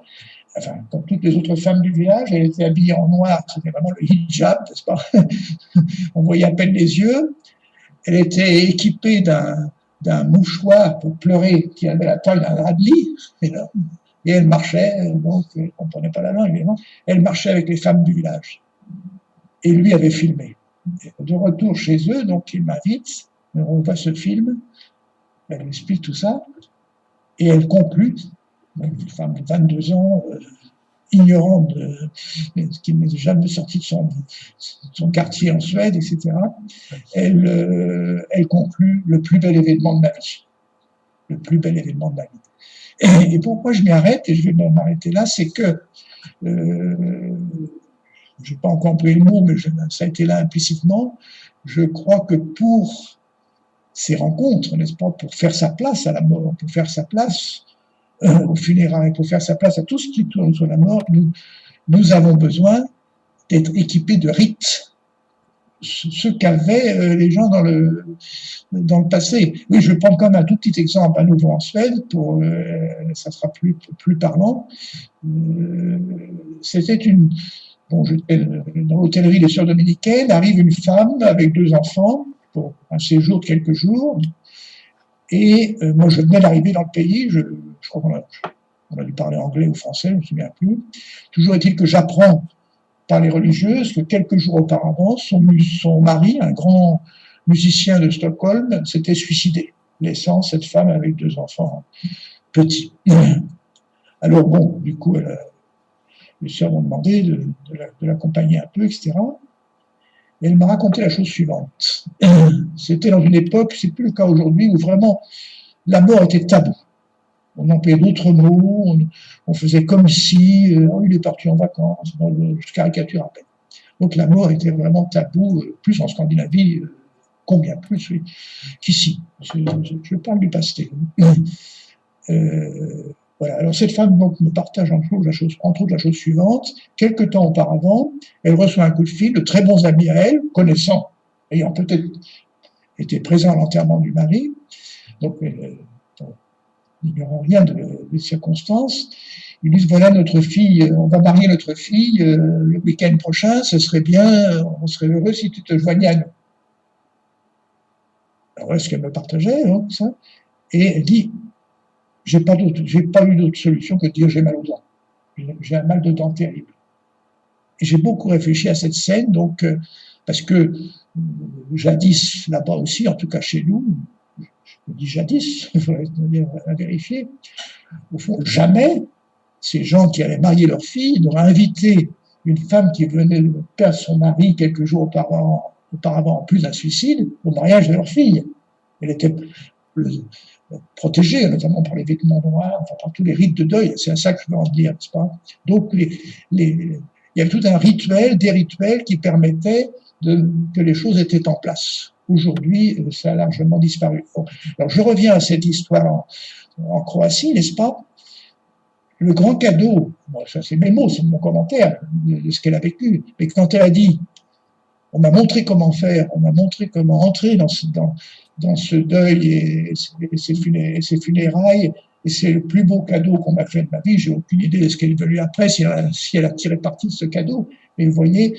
Enfin, comme toutes les autres femmes du village, elle était habillée en noir, c'était vraiment le hijab, n'est-ce pas? On voyait à peine les yeux. Elle était équipée d'un mouchoir pour pleurer qui avait la taille d'un drap de lit. Et elle marchait, donc elle ne comprenait pas la langue, évidemment. Elle marchait avec les femmes du village. Et lui avait filmé. Et de retour chez eux, donc il m'invite, on voit ce film, elle lui explique tout ça, et elle conclut, une femme de 22 ans, ignorante, qui n'est jamais sortie de son quartier en Suède, etc. Elle conclut le plus bel événement de ma vie. Le plus bel événement de ma vie. Et pourquoi je m'y arrête, et je vais m'arrêter là, c'est que, je n'ai pas encore employé le mot, mais ça a été là implicitement, je crois que pour ces rencontres, n'est-ce pas, pour faire sa place à la mort, pour faire sa place aux funérailles, pour faire sa place à tout ce qui tourne sur la mort, nous avons besoin d'être équipés de rites, ce qu'avaient les gens dans le passé. Oui, je vais prendre quand même un tout petit exemple à nouveau en Suède, ça sera plus parlant. C'était dans l'hôtellerie des Sœurs dominicaines, arrive une femme avec 2 enfants pour un séjour de quelques jours. Et moi, je venais d'arriver dans le pays, je crois qu'on a dû parler anglais ou français, je ne me souviens plus. Toujours est-il que j'apprends par les religieuses que quelques jours auparavant, son mari, un grand musicien de Stockholm, s'était suicidé, laissant cette femme avec 2 enfants petits. Alors bon, du coup, les sœurs m'ont demandé de l'accompagner un peu, etc. Et elle m'a raconté la chose suivante. C'était dans une époque, c'est plus le cas aujourd'hui, où vraiment la mort était tabou. On employait d'autres mots, on faisait comme si il est parti en vacances, je caricature à peine. Donc la mort était vraiment tabou, plus en Scandinavie, combien plus, oui, qu'ici. Je parle du passé. Voilà. Alors cette femme donc, me partage entre autres la chose suivante. Quelque temps auparavant, elle reçoit un coup de fil de très bons amis à elle, connaissant, ayant peut-être été présents à l'enterrement du mari, donc n'ignorant rien des circonstances. Ils disent, voilà notre fille, on va marier notre fille le week-end prochain, ce serait bien, on serait heureux si tu te joignais à nous. Alors est-ce qu'elle me partageait, hein, ça? Et elle dit, j'ai pas eu d'autre solution que de dire j'ai mal aux dents. J'ai un mal de dents terrible. Et j'ai beaucoup réfléchi à cette scène, donc, parce que jadis, là-bas aussi, en tout cas chez nous, je dis jadis, il faudrait vérifier, au fond, jamais ces gens qui allaient marier leur fille n'auraient invité une femme qui venait de perdre son mari quelques jours auparavant, en plus d'un suicide, au mariage de leur fille. Elle était protégée, notamment par les vêtements noirs, enfin, par tous les rites de deuil, c'est à ça que je veux en dire, n'est-ce pas? Donc, il y avait tout un rituel, des rituels qui permettaient que les choses étaient en place. Aujourd'hui, ça a largement disparu. Bon. Alors, je reviens à cette histoire en Croatie, n'est-ce pas? Le grand cadeau, bon, ça c'est mes mots, c'est mon commentaire de ce qu'elle a vécu, mais quand elle a dit, on m'a montré comment faire, on m'a montré comment entrer dans ce deuil et ces funérailles, et c'est le plus beau cadeau qu'on m'a fait de ma vie. J'ai aucune idée de ce qu'elle est venue après, si elle a tiré parti de ce cadeau. Mais vous voyez,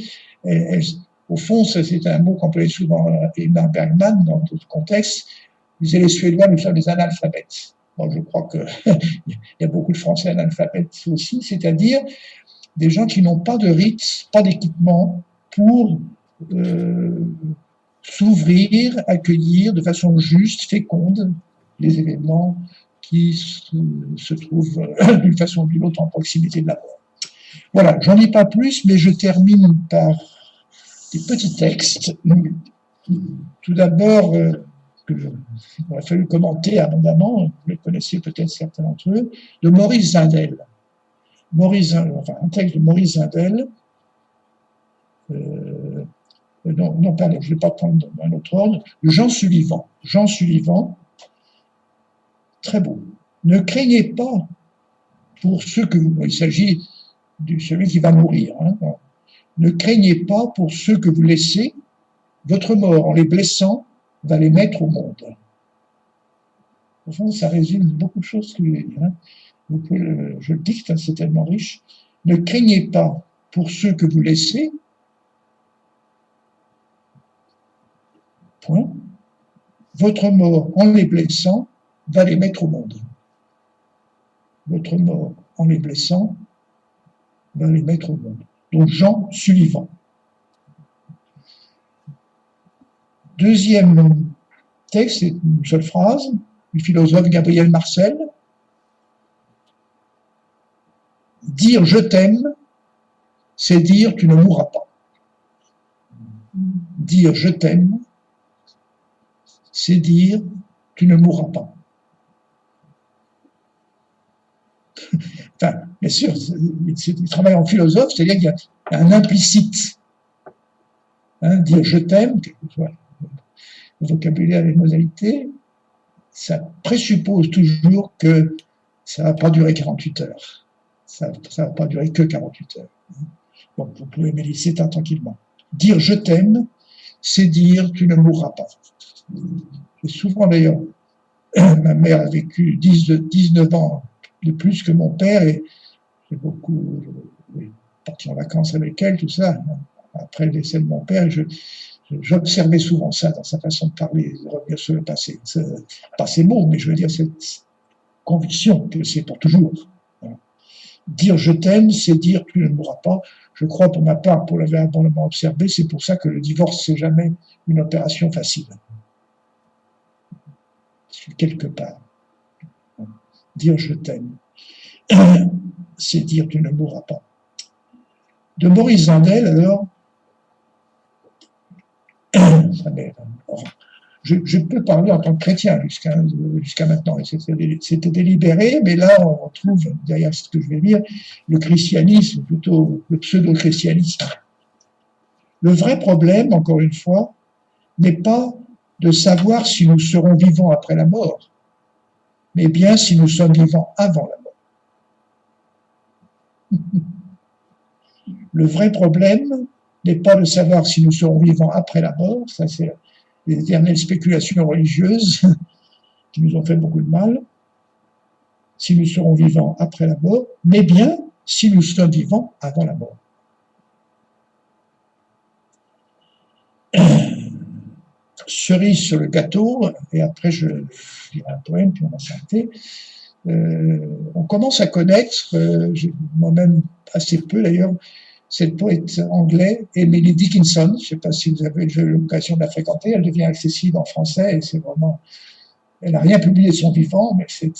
au fond, c'est un mot qu'employait souvent Ingmar Bergman dans d'autres contextes. Il disait les Suédois, nous sommes des analphabètes. Bon, je crois qu'il y a beaucoup de Français analphabètes aussi, c'est-à-dire des gens qui n'ont pas de rites, pas d'équipement pour s'ouvrir, accueillir de façon juste, féconde, les événements qui se trouvent d'une façon ou d'une autre en proximité de la mort. Voilà, j'en dis pas plus, mais je termine par des petits textes. Tout d'abord, il aurait fallu commenter abondamment, vous les connaissez peut-être certains d'entre eux, de Maurice Zindel. Un texte de Maurice Zindel. Non, pardon, je ne vais pas prendre un autre ordre. Jean Sullivan, très beau. Ne craignez pas pour ceux que vous... Il s'agit de celui qui va mourir. Hein. Ne craignez pas pour ceux que vous laissez. Votre mort, en les blessant, va les mettre au monde. Au fond, ça résume beaucoup de choses que je vais dire. Hein. Vous pouvez je le dicte, hein, c'est tellement riche. Ne craignez pas pour ceux que vous laissez. Point. Votre mort, en les blessant, va les mettre au monde. Votre mort, en les blessant, va les mettre au monde. Donc Jean Sullivan. Deuxième texte, c'est une seule phrase, du philosophe Gabriel Marcel. Dire je t'aime, c'est dire tu ne mourras pas. Dire je t'aime, c'est dire tu ne mourras pas. Enfin, bien sûr, il travaille en philosophe, c'est-à-dire qu'il y a un implicite. Hein, dire je t'aime, quel que soit le vocabulaire et les modalités, ça présuppose toujours que ça ne va pas durer 48 heures. Ça ne va pas durer que 48 heures. Donc, vous pouvez méditer tranquillement. Dire je t'aime, c'est dire tu ne mourras pas. Et souvent d'ailleurs, ma mère a vécu 19 ans de plus que mon père et j'ai beaucoup parti en vacances avec elle, tout ça. Après le décès de mon père, j'observais souvent ça dans sa façon de parler, de revenir sur le passé. Pas ces mots, mais je veux dire cette conviction que c'est pour toujours. Dire je t'aime, c'est dire tu ne mourras pas. Je crois pour ma part, pour l'avoir abondamment observé, c'est pour ça que le divorce, c'est jamais une opération facile. Quelque part. Dire je t'aime, c'est dire tu ne mourras pas. De Maurice Zandel, alors, je peux parler en tant que chrétien jusqu'à maintenant, et c'était délibéré, mais là on retrouve, derrière ce que je vais dire, le christianisme, plutôt le pseudo-christianisme. Le vrai problème, encore une fois, n'est pas de savoir si nous serons vivants après la mort, mais bien si nous sommes vivants avant la mort. Le vrai problème n'est pas de savoir si nous serons vivants après la mort, ça c'est les éternelles spéculations religieuses qui nous ont fait beaucoup de mal, si nous serons vivants après la mort, mais bien si nous sommes vivants avant la mort. Cerise sur le gâteau, et après je dirai un poème, puis on va s'arrêter. On commence à connaître, moi-même assez peu d'ailleurs, cette poète anglaise, Emily Dickinson. Je ne sais pas si vous avez eu l'occasion de la fréquenter, elle devient accessible en français, et c'est vraiment... Elle n'a rien publié de son vivant, mais c'est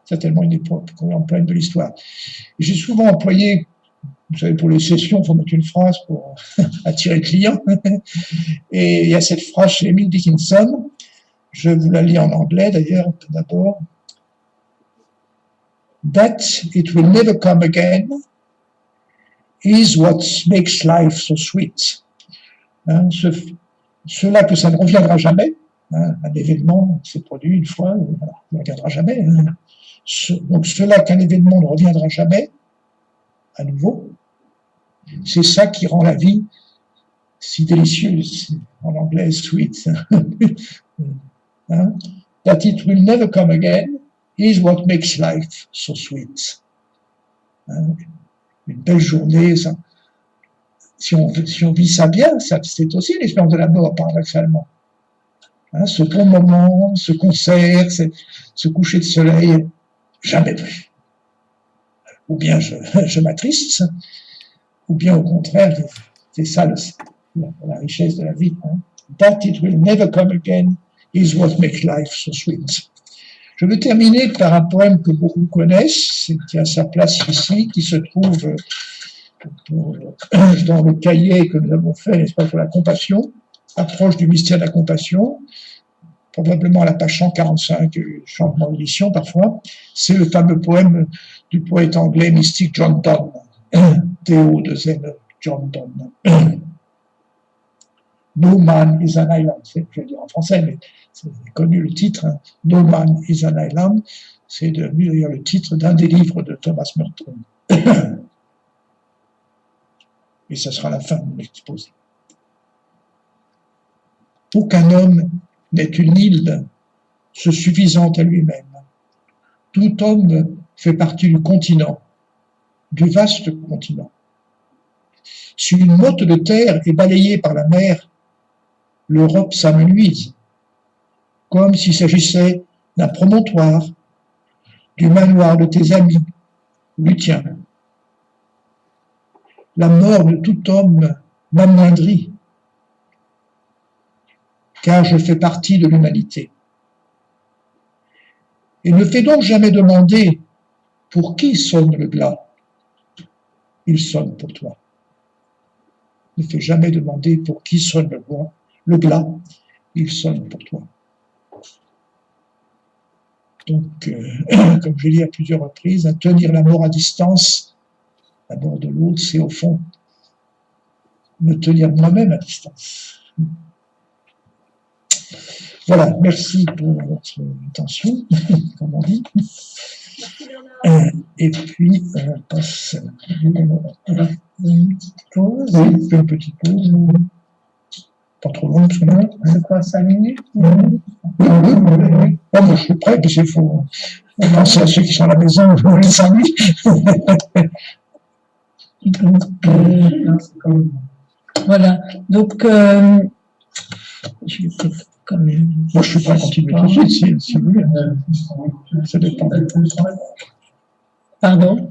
certainement une époque en pleine de l'histoire. J'ai souvent employé, vous savez, pour les sessions, il faut mettre une phrase pour attirer le client. Et il y a cette phrase chez Emily Dickinson, je vous la lis en anglais d'ailleurs, d'abord. That it will never come again is what makes life so sweet. Hein, cela que ça ne reviendra jamais, hein, un événement s'est produit une fois, voilà, ne reviendra jamais. Hein. Donc cela qu'un événement ne reviendra jamais, à nouveau, c'est ça qui rend la vie si délicieuse, en anglais sweet. Hein? That it will never come again is what makes life so sweet. Hein? Une belle journée, ça, si on vit ça bien, ça, c'est aussi l'espérance de la mort, paradoxalement. Hein? Ce bon moment, ce concert, ce coucher de soleil, jamais vu. Ou bien je m'attriste, ou bien au contraire, c'est ça la richesse de la vie. Hein? That it will never come again is what makes life so sweet. Je veux terminer par un poème que beaucoup connaissent, qui a sa place ici, qui se trouve dans le cahier que nous avons fait, n'est-ce pas, pour la compassion, approche du mystère de la compassion, probablement à la page 145, changement d'édition parfois. C'est le fameux poème du poète anglais mystique John Donne, Théo de Zen, John Donne. No Man is an Island. Je vais dire en français, mais c'est connu le titre. Hein. No Man is an Island. C'est devenu d'ailleurs le titre d'un des livres de Thomas Merton. Et ce sera la fin de mon exposé. Aucun homme n'est une île se suffisant à lui-même. Tout homme fait partie du continent, du vaste continent. Si une motte de terre est balayée par la mer, l'Europe s'amenuise, comme s'il s'agissait d'un promontoire, du manoir de tes amis, du tien. La mort de tout homme m'amoindrit, car je fais partie de l'humanité. Et ne fais donc jamais demander pour qui sonne le glas. Il sonne pour toi. Ne fais jamais demander pour qui sonne le glas. Il sonne pour toi. Donc, comme je l'ai dit à plusieurs reprises, à tenir la mort à distance, la mort de l'autre, c'est au fond me tenir moi-même à distance. Voilà, merci pour votre attention, comme on dit. Et puis, on passe une petite pause. Oui, une petite pause. Pas trop long, parce que là, C'est quoi, 5 minutes? Oui. Oh, moi, je suis prêt, parce qu'il faut penser à ceux qui sont à la maison, les 5 minutes. Voilà, donc, je vais peut-être quand même. Moi, je suis prêt à continuer tout de suite, si vous voulez. Ça dépend. Pardon?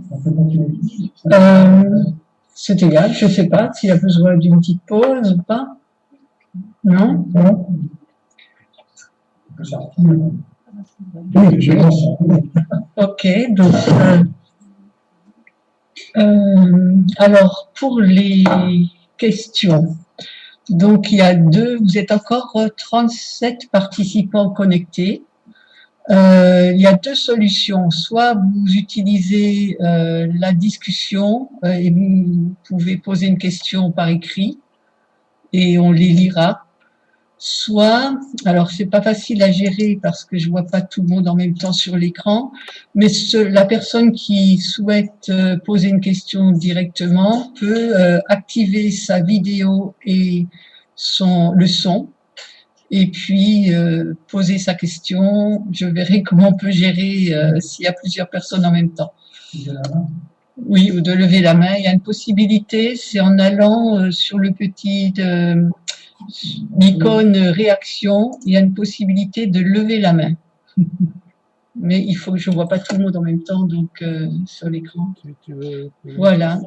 C'est égal, je ne sais pas s'il a besoin d'une petite pause ou pas. Non? Non? Oui, je pense. Ok, donc, alors, pour les questions, donc il y a vous êtes encore 37 participants connectés. Il y a 2 solutions. Soit vous utilisez la discussion et vous pouvez poser une question par écrit et on les lira. Soit, alors c'est pas facile à gérer parce que je vois pas tout le monde en même temps sur l'écran, mais la personne qui souhaite poser une question directement peut activer sa vidéo et le son, et puis poser sa question. Je verrai comment on peut gérer s'il y a plusieurs personnes en même temps. Oui, ou de lever la main. Il y a une possibilité, c'est en allant sur le petit l'icône réaction, il y a une possibilité de lever la main. Mais il faut que je ne vois pas tout le monde en même temps, donc sur l'écran. Voilà.